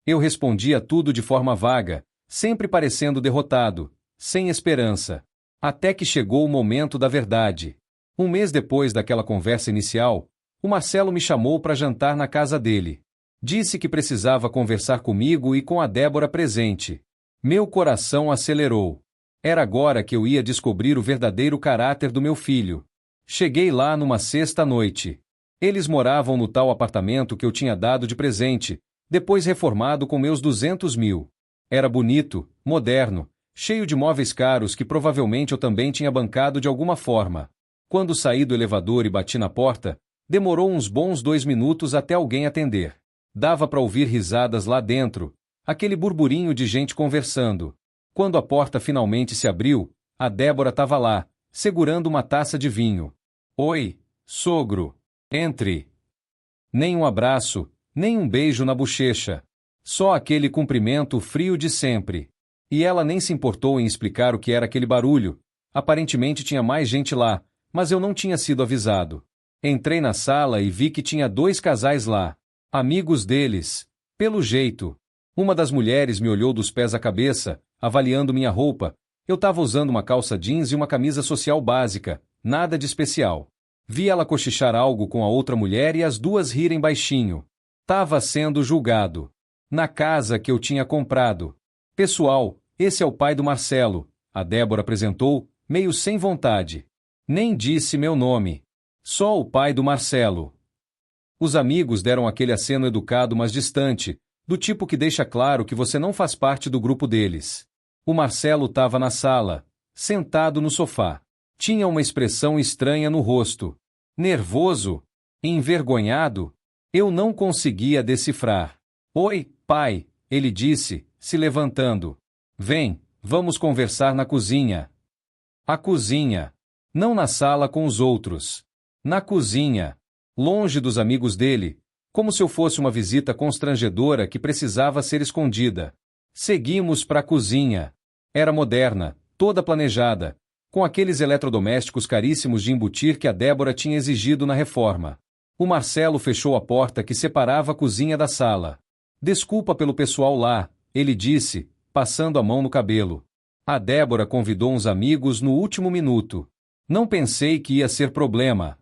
Eu respondia tudo de forma vaga, sempre parecendo derrotado, sem esperança. Até que chegou o momento da verdade. 1 mês depois daquela conversa inicial, o Marcelo me chamou para jantar na casa dele. Disse que precisava conversar comigo e com a Débora presente. Meu coração acelerou. Era agora que eu ia descobrir o verdadeiro caráter do meu filho. Cheguei lá numa sexta-noite. Eles moravam no tal apartamento que eu tinha dado de presente, depois reformado com meus 200 mil. Era bonito, moderno, cheio de móveis caros que provavelmente eu também tinha bancado de alguma forma. Quando saí do elevador e bati na porta, demorou uns bons 2 minutos até alguém atender. Dava para ouvir risadas lá dentro, aquele burburinho de gente conversando. Quando a porta finalmente se abriu, a Débora estava lá, segurando uma taça de vinho. Oi, sogro. Entre. Nem um abraço, nem um beijo na bochecha. Só aquele cumprimento frio de sempre. E ela nem se importou em explicar o que era aquele barulho. Aparentemente tinha mais gente lá, mas eu não tinha sido avisado. Entrei na sala e vi que tinha 2 casais lá. Amigos deles. Pelo jeito. Uma das mulheres me olhou dos pés à cabeça, avaliando minha roupa. Eu estava usando uma calça jeans e uma camisa social básica, nada de especial. Vi ela cochichar algo com a outra mulher e as duas rirem baixinho. Tava sendo julgado. Na casa que eu tinha comprado. Pessoal, esse é o pai do Marcelo, a Débora apresentou, meio sem vontade. Nem disse meu nome. Só o pai do Marcelo. Os amigos deram aquele aceno educado mas distante, do tipo que deixa claro que você não faz parte do grupo deles. O Marcelo estava na sala, sentado no sofá. Tinha uma expressão estranha no rosto. Nervoso? Envergonhado? Eu não conseguia decifrar. Oi, pai, ele disse, se levantando. Vem, vamos conversar na cozinha. A cozinha. Não na sala com os outros. Na cozinha. Longe dos amigos dele, como se eu fosse uma visita constrangedora que precisava ser escondida. Seguimos para a cozinha. Era moderna, toda planejada, com aqueles eletrodomésticos caríssimos de embutir que a Débora tinha exigido na reforma. O Marcelo fechou a porta que separava a cozinha da sala. Desculpa pelo pessoal lá, ele disse, passando a mão no cabelo. A Débora convidou uns amigos no último minuto. Não pensei que ia ser problema.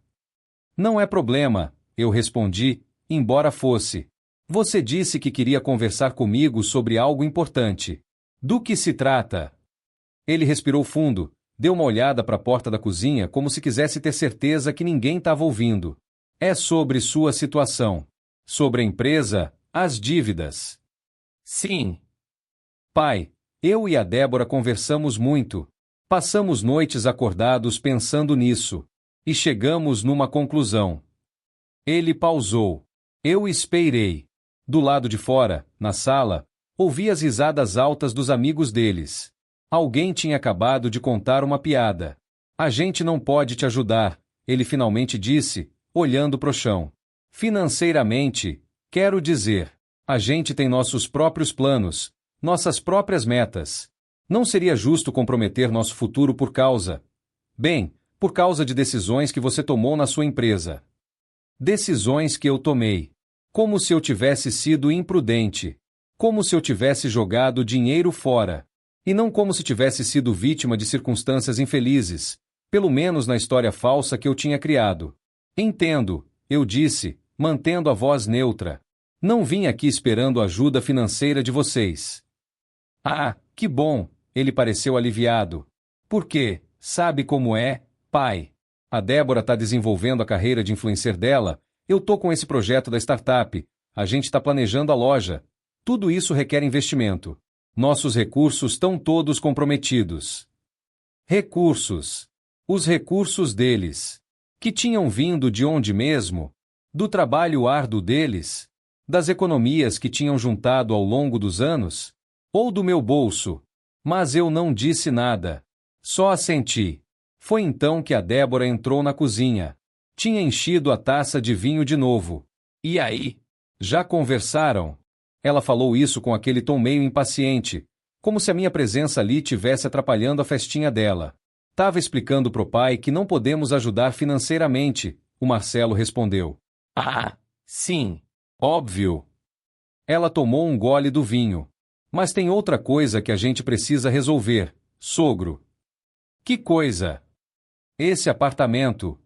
Não é problema, eu respondi, embora fosse. Você disse que queria conversar comigo sobre algo importante. Do que se trata? Ele respirou fundo, deu uma olhada para a porta da cozinha como se quisesse ter certeza que ninguém estava ouvindo. É sobre sua situação. Sobre a empresa, as dívidas. Sim. Pai, eu e a Débora conversamos muito. Passamos noites acordados pensando nisso. E chegamos numa conclusão. Ele pausou. Eu esperei. Do lado de fora, na sala, ouvi as risadas altas dos amigos deles. Alguém tinha acabado de contar uma piada. A gente não pode te ajudar, ele finalmente disse, olhando pro chão. Financeiramente, quero dizer, a gente tem nossos próprios planos, nossas próprias metas. Não seria justo comprometer nosso futuro por causa de decisões que você tomou na sua empresa. Decisões que eu tomei. Como se eu tivesse sido imprudente. Como se eu tivesse jogado dinheiro fora. E não como se tivesse sido vítima de circunstâncias infelizes, pelo menos na história falsa que eu tinha criado. Entendo, eu disse, mantendo a voz neutra. Não vim aqui esperando ajuda financeira de vocês. Ah, que bom, ele pareceu aliviado. Por quê? Sabe como é, pai? A Débora está desenvolvendo a carreira de influencer dela, eu tô com esse projeto da startup, a gente está planejando a loja. Tudo isso requer investimento. Nossos recursos estão todos comprometidos. Recursos. Os recursos deles. Que tinham vindo de onde mesmo? Do trabalho árduo deles? Das economias que tinham juntado ao longo dos anos? Ou do meu bolso? Mas eu não disse nada. Só assenti. Foi então que a Débora entrou na cozinha. Tinha enchido a taça de vinho de novo. E aí? Já conversaram? Ela falou isso com aquele tom meio impaciente, como se a minha presença ali tivesse atrapalhando a festinha dela. Tava explicando pro pai que não podemos ajudar financeiramente, o Marcelo respondeu. Ah, sim, óbvio. Ela tomou um gole do vinho. Mas tem outra coisa que a gente precisa resolver, sogro. Que coisa? Esse apartamento.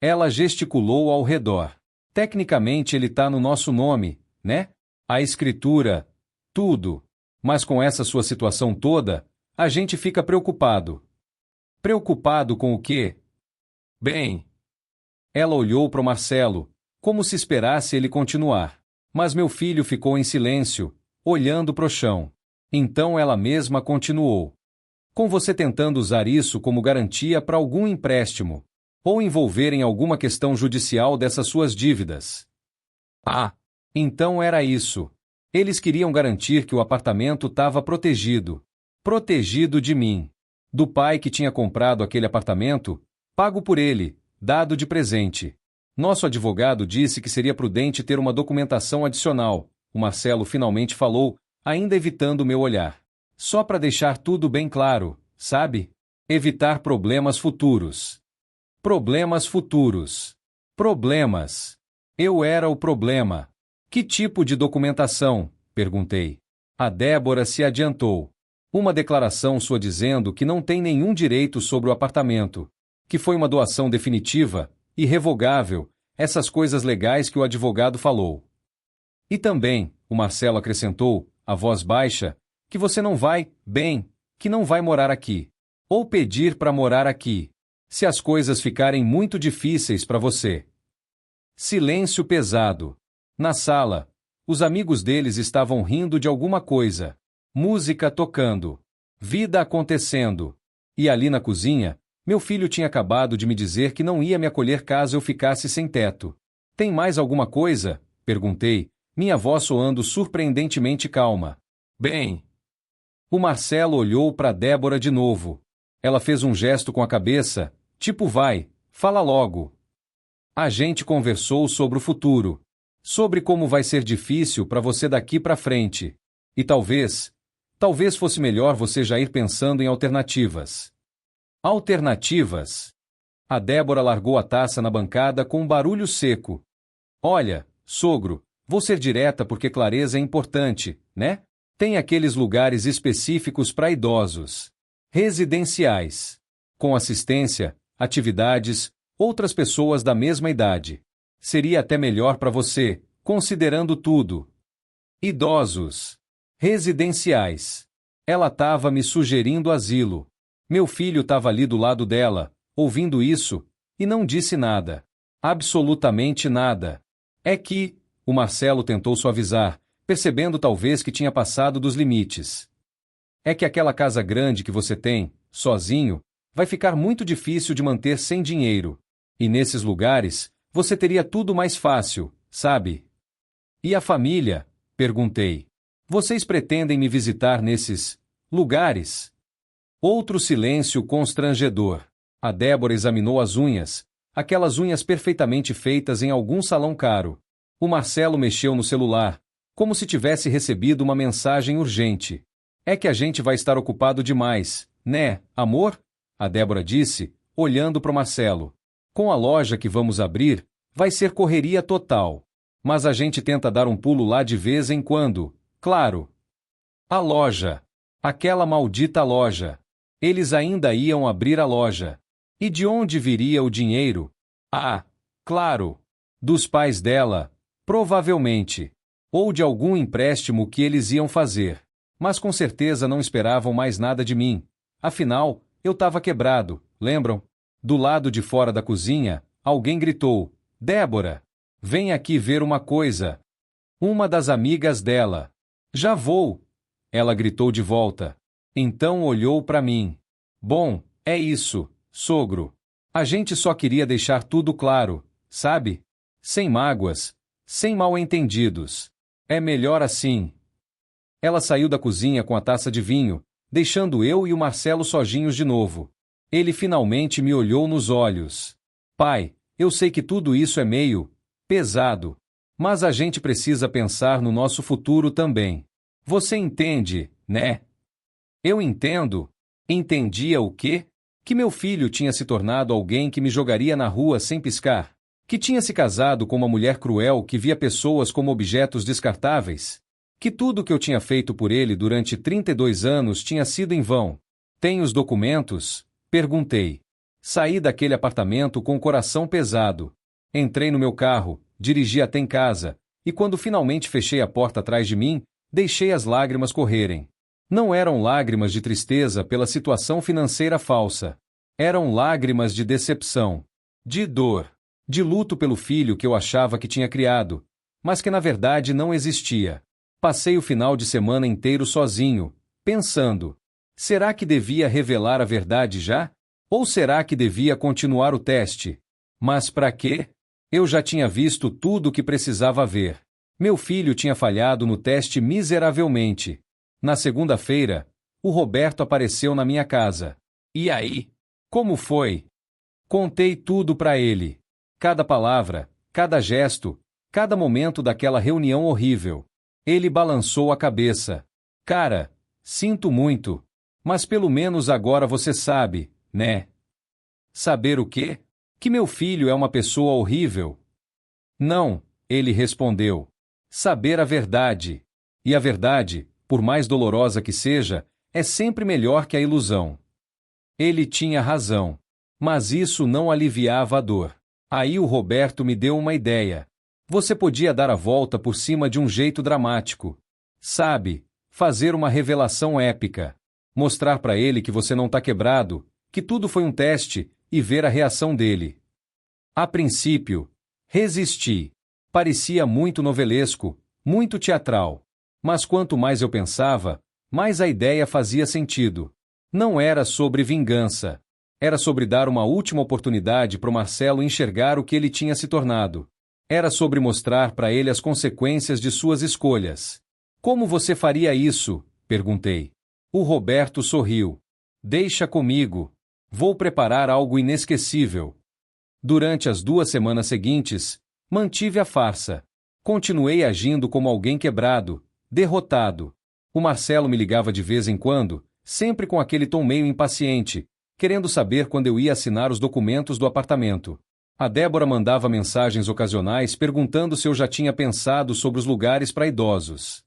Ela gesticulou ao redor. Tecnicamente ele tá no nosso nome, né? A escritura, tudo. Mas com essa sua situação toda, a gente fica preocupado. Preocupado com o quê? Bem. Ela olhou para o Marcelo, como se esperasse ele continuar. Mas meu filho ficou em silêncio, olhando pro chão. Então ela mesma continuou. Com você tentando usar isso como garantia para algum empréstimo, ou envolver em alguma questão judicial dessas suas dívidas. Ah, então era isso. Eles queriam garantir que o apartamento estava protegido. Protegido de mim. Do pai que tinha comprado aquele apartamento, pago por ele, dado de presente. Nosso advogado disse que seria prudente ter uma documentação adicional, o Marcelo finalmente falou, ainda evitando meu olhar. Só para deixar tudo bem claro, sabe? Evitar problemas futuros. Problemas futuros. Problemas. Eu era o problema. Que tipo de documentação? Perguntei. A Débora se adiantou. Uma declaração sua dizendo que não tem nenhum direito sobre o apartamento, que foi uma doação definitiva, irrevogável, essas coisas legais que o advogado falou. E também, o Marcelo acrescentou, a voz baixa, que você não vai, que não vai morar aqui. Ou pedir para morar aqui. Se as coisas ficarem muito difíceis para você. Silêncio pesado. Na sala, os amigos deles estavam rindo de alguma coisa. Música tocando. Vida acontecendo. E ali na cozinha, meu filho tinha acabado de me dizer que não ia me acolher caso eu ficasse sem teto. Tem mais alguma coisa? Perguntei, minha voz soando surpreendentemente calma. Bem. O Marcelo olhou para Débora de novo. Ela fez um gesto com a cabeça, tipo vai, fala logo. A gente conversou sobre o futuro. Sobre como vai ser difícil para você daqui para frente. E talvez fosse melhor você já ir pensando em alternativas. Alternativas? A Débora largou a taça na bancada com um barulho seco. Olha, sogro, vou ser direta porque clareza é importante, né? Tem aqueles lugares específicos para idosos. Residenciais. Com assistência, atividades, outras pessoas da mesma idade. Seria até melhor para você, considerando tudo. Idosos. Residenciais. Ela estava me sugerindo asilo. Meu filho estava ali do lado dela, ouvindo isso, e não disse nada. Absolutamente nada. É que, o Marcelo tentou suavizar, percebendo talvez que tinha passado dos limites. É que aquela casa grande que você tem, sozinho, vai ficar muito difícil de manter sem dinheiro. E nesses lugares, você teria tudo mais fácil, sabe? E a família? Perguntei. Vocês pretendem me visitar nesses lugares? Outro silêncio constrangedor. A Débora examinou as unhas, aquelas unhas perfeitamente feitas em algum salão caro. O Marcelo mexeu no celular, como se tivesse recebido uma mensagem urgente. É que a gente vai estar ocupado demais, né, amor? A Débora disse, olhando para o Marcelo. Com a loja que vamos abrir, vai ser correria total. Mas a gente tenta dar um pulo lá de vez em quando, claro. A loja. Aquela maldita loja. Eles ainda iam abrir a loja. E de onde viria o dinheiro? Ah, claro. Dos pais dela, provavelmente. Ou de algum empréstimo que eles iam fazer. Mas com certeza não esperavam mais nada de mim. Afinal, eu estava quebrado, lembram? Do lado de fora da cozinha, alguém gritou, Débora, vem aqui ver uma coisa. Uma das amigas dela. Já vou. Ela gritou de volta. Então olhou para mim. Bom, é isso, sogro. A gente só queria deixar tudo claro, sabe? Sem mágoas, sem mal-entendidos. É melhor assim. Ela saiu da cozinha com a taça de vinho, deixando eu e o Marcelo sozinhos de novo. Ele finalmente me olhou nos olhos. Pai, eu sei que tudo isso é meio pesado, mas a gente precisa pensar no nosso futuro também. Você entende, né? Eu entendo. Entendia o quê? Que meu filho tinha se tornado alguém que me jogaria na rua sem piscar. Que tinha se casado com uma mulher cruel que via pessoas como objetos descartáveis. Que tudo que eu tinha feito por ele durante 32 anos tinha sido em vão. Tem os documentos? Perguntei. Saí daquele apartamento com o coração pesado. Entrei no meu carro, dirigi até em casa, e quando finalmente fechei a porta atrás de mim, deixei as lágrimas correrem. Não eram lágrimas de tristeza pela situação financeira falsa. Eram lágrimas de decepção, de dor, de luto pelo filho que eu achava que tinha criado, mas que na verdade não existia. Passei o final de semana inteiro sozinho, pensando, será que devia revelar a verdade já? Ou será que devia continuar o teste? Mas para quê? Eu já tinha visto tudo o que precisava ver. Meu filho tinha falhado no teste miseravelmente. Na segunda-feira, o Roberto apareceu na minha casa. E aí? Como foi? Contei tudo para ele. Cada palavra, cada gesto, cada momento daquela reunião horrível. Ele balançou a cabeça. Cara, sinto muito. Mas pelo menos agora você sabe, né? Saber o quê? Que meu filho é uma pessoa horrível? Não, ele respondeu. Saber a verdade. E a verdade, por mais dolorosa que seja, é sempre melhor que a ilusão. Ele tinha razão. Mas isso não aliviava a dor. Aí o Roberto me deu uma ideia. Você podia dar a volta por cima de um jeito dramático. Sabe, fazer uma revelação épica. Mostrar para ele que você não está quebrado, que tudo foi um teste, e ver a reação dele. A princípio, resisti. Parecia muito novelesco, muito teatral. Mas quanto mais eu pensava, mais a ideia fazia sentido. Não era sobre vingança. Era sobre dar uma última oportunidade para o Marcelo enxergar o que ele tinha se tornado. Era sobre mostrar para ele as consequências de suas escolhas. Como você faria isso? Perguntei. O Roberto sorriu. Deixa comigo. Vou preparar algo inesquecível. Durante as 2 semanas seguintes, mantive a farsa. Continuei agindo como alguém quebrado, derrotado. O Marcelo me ligava de vez em quando, sempre com aquele tom meio impaciente, querendo saber quando eu ia assinar os documentos do apartamento. A Débora mandava mensagens ocasionais perguntando se eu já tinha pensado sobre os lugares para idosos.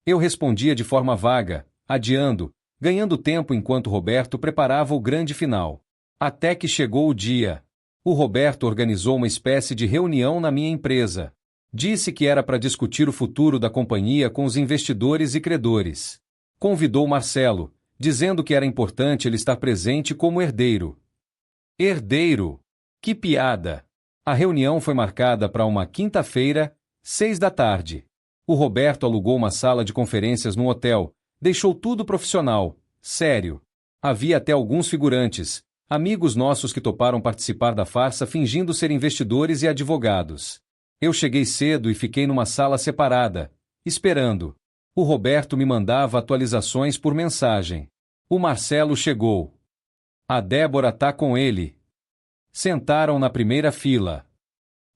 Eu respondia de forma vaga, adiando, ganhando tempo enquanto Roberto preparava o grande final. Até que chegou o dia. O Roberto organizou uma espécie de reunião na minha empresa. Disse que era para discutir o futuro da companhia com os investidores e credores. Convidou Marcelo, dizendo que era importante ele estar presente como herdeiro. Herdeiro! Que piada! A reunião foi marcada para uma quinta-feira, 18h. O Roberto alugou uma sala de conferências num hotel, deixou tudo profissional, sério. Havia até alguns figurantes, amigos nossos que toparam participar da farsa fingindo ser investidores e advogados. Eu cheguei cedo e fiquei numa sala separada, esperando. O Roberto me mandava atualizações por mensagem. O Marcelo chegou. A Débora tá com ele. Sentaram na primeira fila.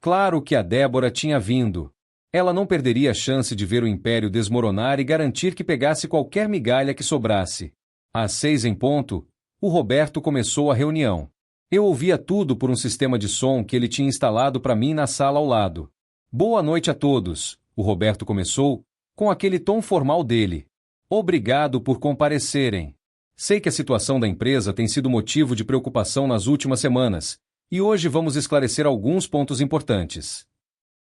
Claro que a Débora tinha vindo. Ela não perderia a chance de ver o império desmoronar e garantir que pegasse qualquer migalha que sobrasse. Às 6 em ponto, o Roberto começou a reunião. Eu ouvia tudo por um sistema de som que ele tinha instalado para mim na sala ao lado. Boa noite a todos, o Roberto começou, com aquele tom formal dele. Obrigado por comparecerem. Sei que a situação da empresa tem sido motivo de preocupação nas últimas semanas, e hoje vamos esclarecer alguns pontos importantes.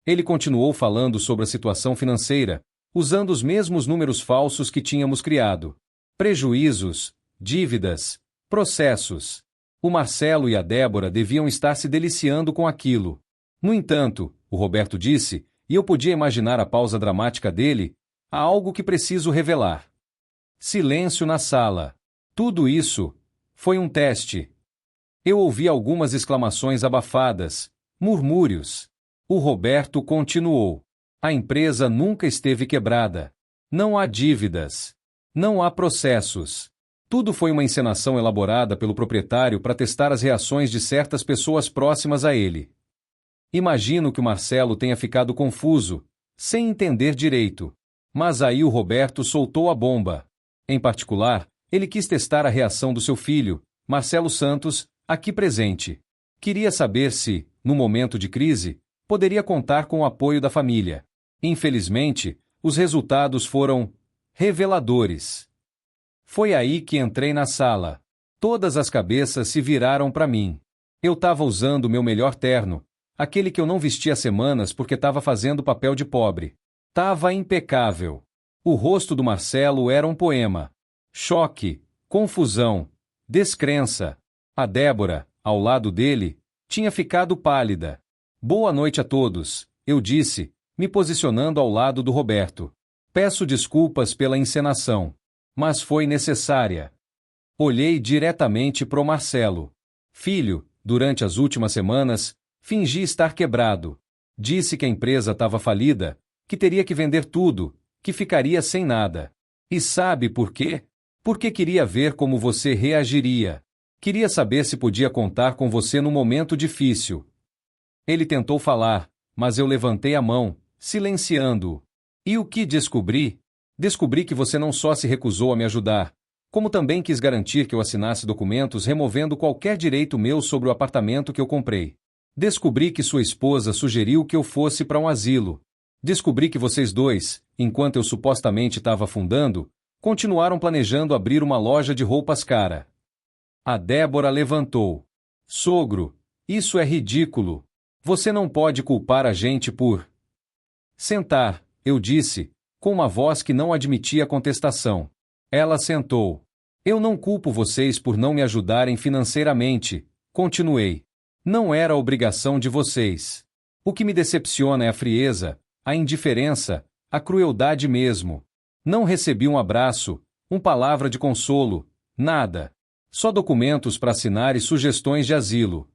Ele continuou falando sobre a situação financeira, usando os mesmos números falsos que tínhamos criado. Prejuízos, dívidas, processos. O Marcelo e a Débora deviam estar se deliciando com aquilo. No entanto, o Roberto disse, e eu podia imaginar a pausa dramática dele, há algo que preciso revelar. Silêncio na sala. Tudo isso foi um teste. Eu ouvi algumas exclamações abafadas, murmúrios. O Roberto continuou. A empresa nunca esteve quebrada. Não há dívidas. Não há processos. Tudo foi uma encenação elaborada pelo proprietário para testar as reações de certas pessoas próximas a ele. Imagino que o Marcelo tenha ficado confuso, sem entender direito. Mas aí o Roberto soltou a bomba. Em particular, ele quis testar a reação do seu filho, Marcelo Santos, aqui presente. Queria saber se, no momento de crise, poderia contar com o apoio da família. Infelizmente, os resultados foram reveladores. Foi aí que entrei na sala. Todas as cabeças se viraram para mim. Eu estava usando meu melhor terno, aquele que eu não vestia há semanas porque estava fazendo papel de pobre. Tava impecável. O rosto do Marcelo era um poema. Choque, confusão, descrença. A Débora, ao lado dele, tinha ficado pálida. Boa noite a todos, eu disse, me posicionando ao lado do Roberto. Peço desculpas pela encenação, mas foi necessária. Olhei diretamente pro Marcelo. Filho, durante as últimas semanas, fingi estar quebrado. Disse que a empresa estava falida, que teria que vender tudo, que ficaria sem nada. E sabe por quê? Porque queria ver como você reagiria. Queria saber se podia contar com você no momento difícil. Ele tentou falar, mas eu levantei a mão, silenciando-o. E o que descobri? Descobri que você não só se recusou a me ajudar, como também quis garantir que eu assinasse documentos removendo qualquer direito meu sobre o apartamento que eu comprei. Descobri que sua esposa sugeriu que eu fosse para um asilo. Descobri que vocês dois, enquanto eu supostamente estava afundando, continuaram planejando abrir uma loja de roupas cara. A Débora levantou. Sogro, isso é ridículo. Você não pode culpar a gente por... Sentar, eu disse, com uma voz que não admitia contestação. Ela sentou. Eu não culpo vocês por não me ajudarem financeiramente, Continuei. Não era obrigação de vocês. O que me decepciona é a frieza, a indiferença, a crueldade mesmo. Não recebi um abraço, uma palavra de consolo, nada. Só documentos para assinar e sugestões de asilo.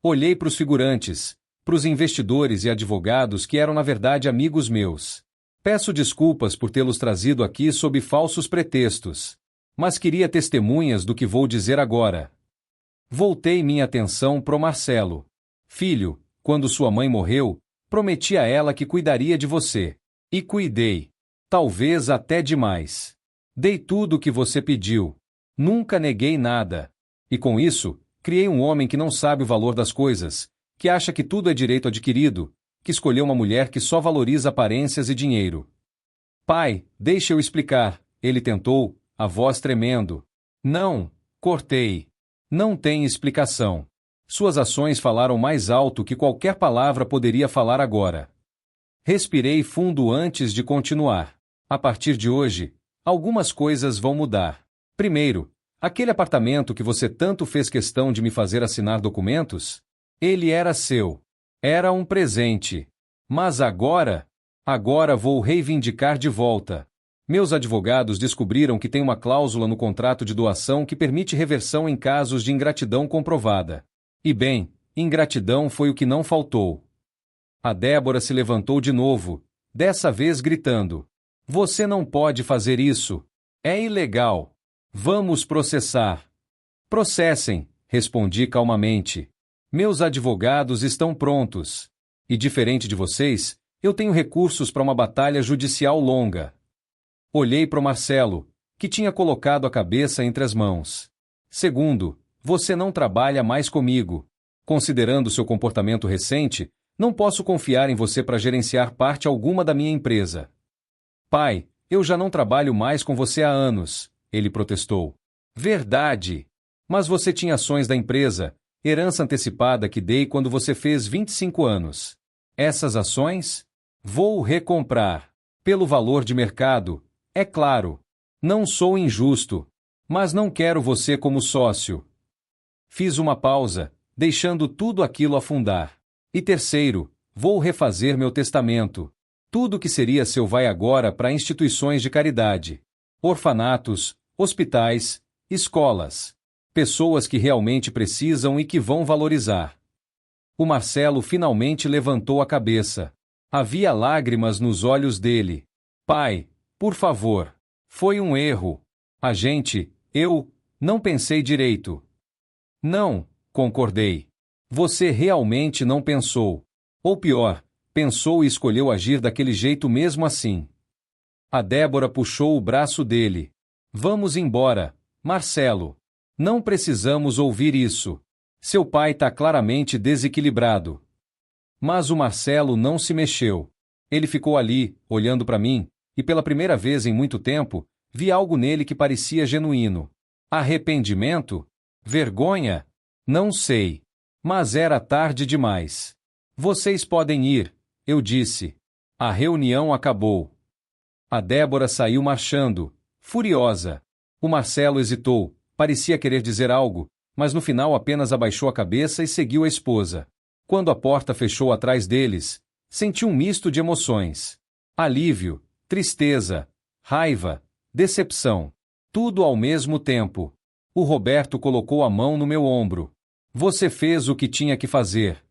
Olhei para os figurantes, para os investidores e advogados que eram na verdade amigos meus. Peço desculpas por tê-los trazido aqui sob falsos pretextos. Mas queria testemunhas do que vou dizer agora. Voltei minha atenção pro Marcelo. Filho, quando sua mãe morreu, prometi a ela que cuidaria de você. E cuidei. Talvez até demais. Dei tudo o que você pediu. Nunca neguei nada. E com isso, criei um homem que não sabe o valor das coisas, que acha que tudo é direito adquirido, que escolheu uma mulher que só valoriza aparências e dinheiro. Pai, deixe eu explicar, ele tentou, a voz tremendo. Não, cortei. Não tem explicação. Suas ações falaram mais alto que qualquer palavra poderia falar agora. Respirei fundo antes de continuar. A partir de hoje, algumas coisas vão mudar. Primeiro, aquele apartamento que você tanto fez questão de me fazer assinar documentos, ele era seu. Era um presente. Mas agora vou reivindicar de volta. Meus advogados descobriram que tem uma cláusula no contrato de doação que permite reversão em casos de ingratidão comprovada. E bem, ingratidão foi o que não faltou. A Débora se levantou de novo, dessa vez gritando. Você não pode fazer isso. É ilegal. Vamos processar. Processem, respondi calmamente. Meus advogados estão prontos. E diferente de vocês, eu tenho recursos para uma batalha judicial longa. Olhei para o Marcelo, que tinha colocado a cabeça entre as mãos. Segundo, você não trabalha mais comigo. Considerando seu comportamento recente, não posso confiar em você para gerenciar parte alguma da minha empresa. Pai, eu já não trabalho mais com você há anos, ele protestou. Verdade. Mas você tinha ações da empresa, herança antecipada que dei quando você fez 25 anos. Essas ações? Vou recomprar. Pelo valor de mercado. É claro, não sou injusto, mas não quero você como sócio. Fiz uma pausa, deixando tudo aquilo afundar. E terceiro, vou refazer meu testamento. Tudo que seria seu vai agora para instituições de caridade. Orfanatos, hospitais, escolas. Pessoas que realmente precisam e que vão valorizar. O Marcelo finalmente levantou a cabeça. Havia lágrimas nos olhos dele. Pai, por favor. Foi um erro. Eu não pensei direito. Não, concordei. Você realmente não pensou. Ou pior, pensou e escolheu agir daquele jeito mesmo assim. A Débora puxou o braço dele. Vamos embora, Marcelo. Não precisamos ouvir isso. Seu pai está claramente desequilibrado. Mas o Marcelo não se mexeu. Ele ficou ali, olhando para mim, e pela primeira vez em muito tempo, vi algo nele que parecia genuíno. Arrependimento? Vergonha? Não sei. Mas era tarde demais. Vocês podem ir, eu disse. A reunião acabou. A Débora saiu marchando, furiosa. O Marcelo hesitou, parecia querer dizer algo, mas no final apenas abaixou a cabeça e seguiu a esposa. Quando a porta fechou atrás deles, senti um misto de emoções. Alívio, tristeza, raiva, decepção. Tudo ao mesmo tempo. O Roberto colocou a mão no meu ombro. Você fez o que tinha que fazer.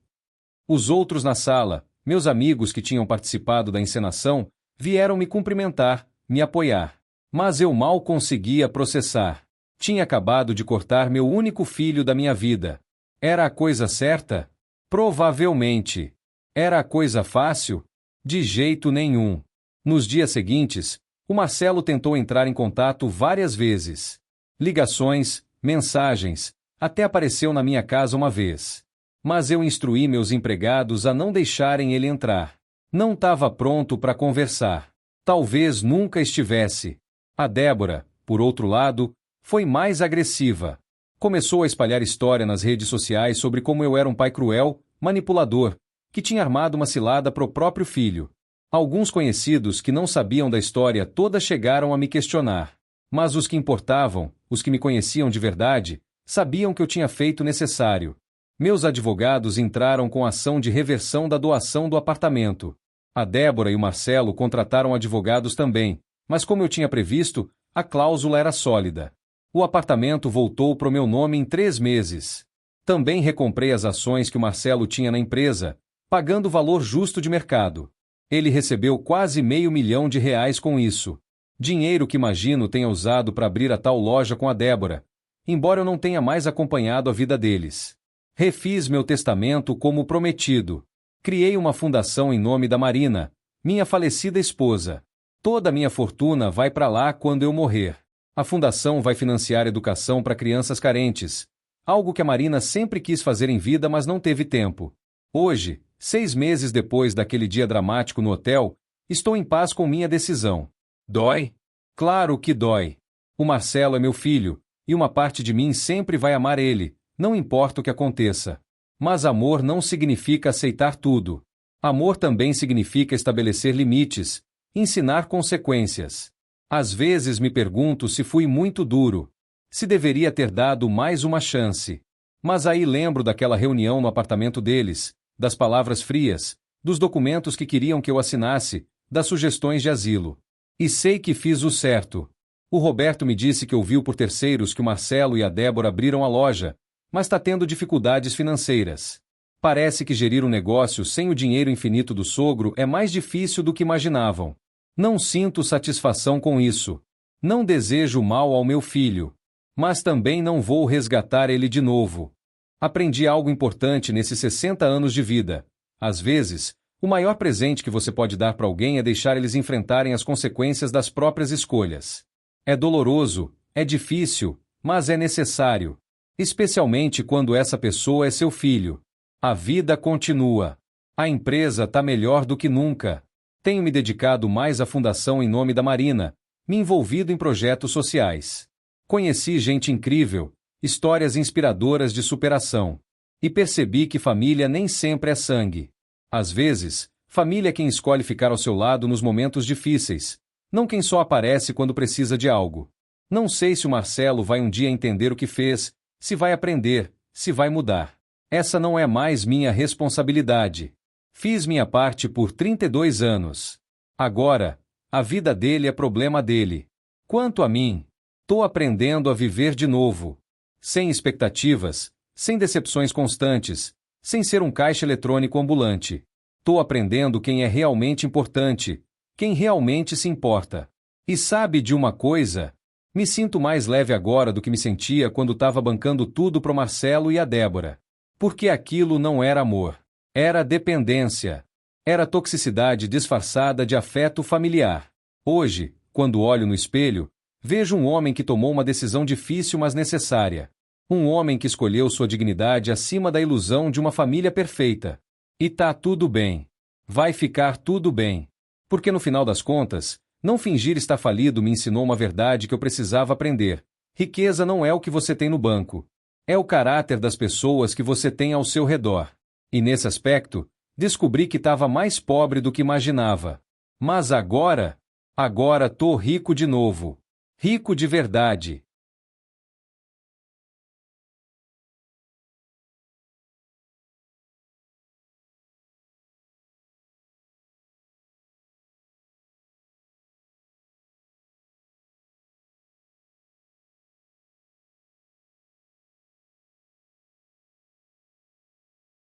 Os outros na sala, meus amigos que tinham participado da encenação, vieram me cumprimentar, me apoiar. Mas eu mal conseguia processar. Tinha acabado de cortar meu único filho da minha vida. Era a coisa certa? Provavelmente. Era a coisa fácil? De jeito nenhum. Nos dias seguintes, o Marcelo tentou entrar em contato várias vezes. Ligações, mensagens, até apareceu na minha casa uma vez. Mas eu instruí meus empregados a não deixarem ele entrar. Não estava pronto para conversar. Talvez nunca estivesse. A Débora, por outro lado, foi mais agressiva. Começou a espalhar história nas redes sociais sobre como eu era um pai cruel, manipulador, que tinha armado uma cilada pro próprio filho. Alguns conhecidos que não sabiam da história toda chegaram a me questionar. Mas os que importavam, os que me conheciam de verdade, Sabiam que eu tinha feito o necessário. Meus advogados entraram com ação de reversão da doação do apartamento. A Débora e o Marcelo contrataram advogados também, mas como eu tinha previsto, a cláusula era sólida. O apartamento voltou pro meu nome em 3 meses. Também recomprei as ações que o Marcelo tinha na empresa, pagando o valor justo de mercado. Ele recebeu quase R$500 mil com isso. Dinheiro que imagino tenha usado para abrir a tal loja com a Débora, embora eu não tenha mais acompanhado a vida deles. Refiz meu testamento como prometido. Criei uma fundação em nome da Marina, minha falecida esposa. Toda a minha fortuna vai para lá quando eu morrer. A fundação vai financiar educação para crianças carentes, algo que a Marina sempre quis fazer em vida, mas não teve tempo. Hoje, 6 meses depois daquele dia dramático no hotel, estou em paz com minha decisão. Dói? Claro que dói. O Marcelo é meu filho, e uma parte de mim sempre vai amar ele, não importa o que aconteça. Mas amor não significa aceitar tudo. Amor também significa estabelecer limites, ensinar consequências. Às vezes me pergunto se fui muito duro, se deveria ter dado mais uma chance. Mas aí lembro daquela reunião no apartamento deles, das palavras frias, dos documentos que queriam que eu assinasse, das sugestões de asilo. E sei que fiz o certo. O Roberto me disse que ouviu por terceiros que o Marcelo e a Débora abriram a loja, mas está tendo dificuldades financeiras. Parece que gerir um negócio sem o dinheiro infinito do sogro é mais difícil do que imaginavam. Não sinto satisfação com isso. Não desejo mal ao meu filho. Mas também não vou resgatar ele de novo. Aprendi algo importante nesses 60 anos de vida. Às vezes, o maior presente que você pode dar para alguém é deixar eles enfrentarem as consequências das próprias escolhas. É doloroso, é difícil, mas é necessário. Especialmente quando essa pessoa é seu filho. A vida continua. A empresa está melhor do que nunca. Tenho me dedicado mais à fundação em nome da Marina, me envolvido em projetos sociais. Conheci gente incrível, histórias inspiradoras de superação. E percebi que família nem sempre é sangue. Às vezes, família é quem escolhe ficar ao seu lado nos momentos difíceis, não quem só aparece quando precisa de algo. Não sei se o Marcelo vai um dia entender o que fez, se vai aprender, se vai mudar. Essa não é mais minha responsabilidade. Fiz minha parte por 32 anos. Agora, a vida dele é problema dele. Quanto a mim, tô aprendendo a viver de novo. Sem expectativas, sem decepções constantes, sem ser um caixa eletrônico ambulante. Tô aprendendo quem é realmente importante, quem realmente se importa. E sabe de uma coisa? Me sinto mais leve agora do que me sentia quando estava bancando tudo pro Marcelo e a Débora. Porque aquilo não era amor. Era dependência. Era toxicidade disfarçada de afeto familiar. Hoje, quando olho no espelho, vejo um homem que tomou uma decisão difícil, mas necessária. Um homem que escolheu sua dignidade acima da ilusão de uma família perfeita. E tá tudo bem. Vai ficar tudo bem. Porque no final das contas, não fingir estar falido me ensinou uma verdade que eu precisava aprender. Riqueza não é o que você tem no banco. É o caráter das pessoas que você tem ao seu redor. E nesse aspecto, descobri que estava mais pobre do que imaginava. Mas agora tô rico de novo. Rico de verdade.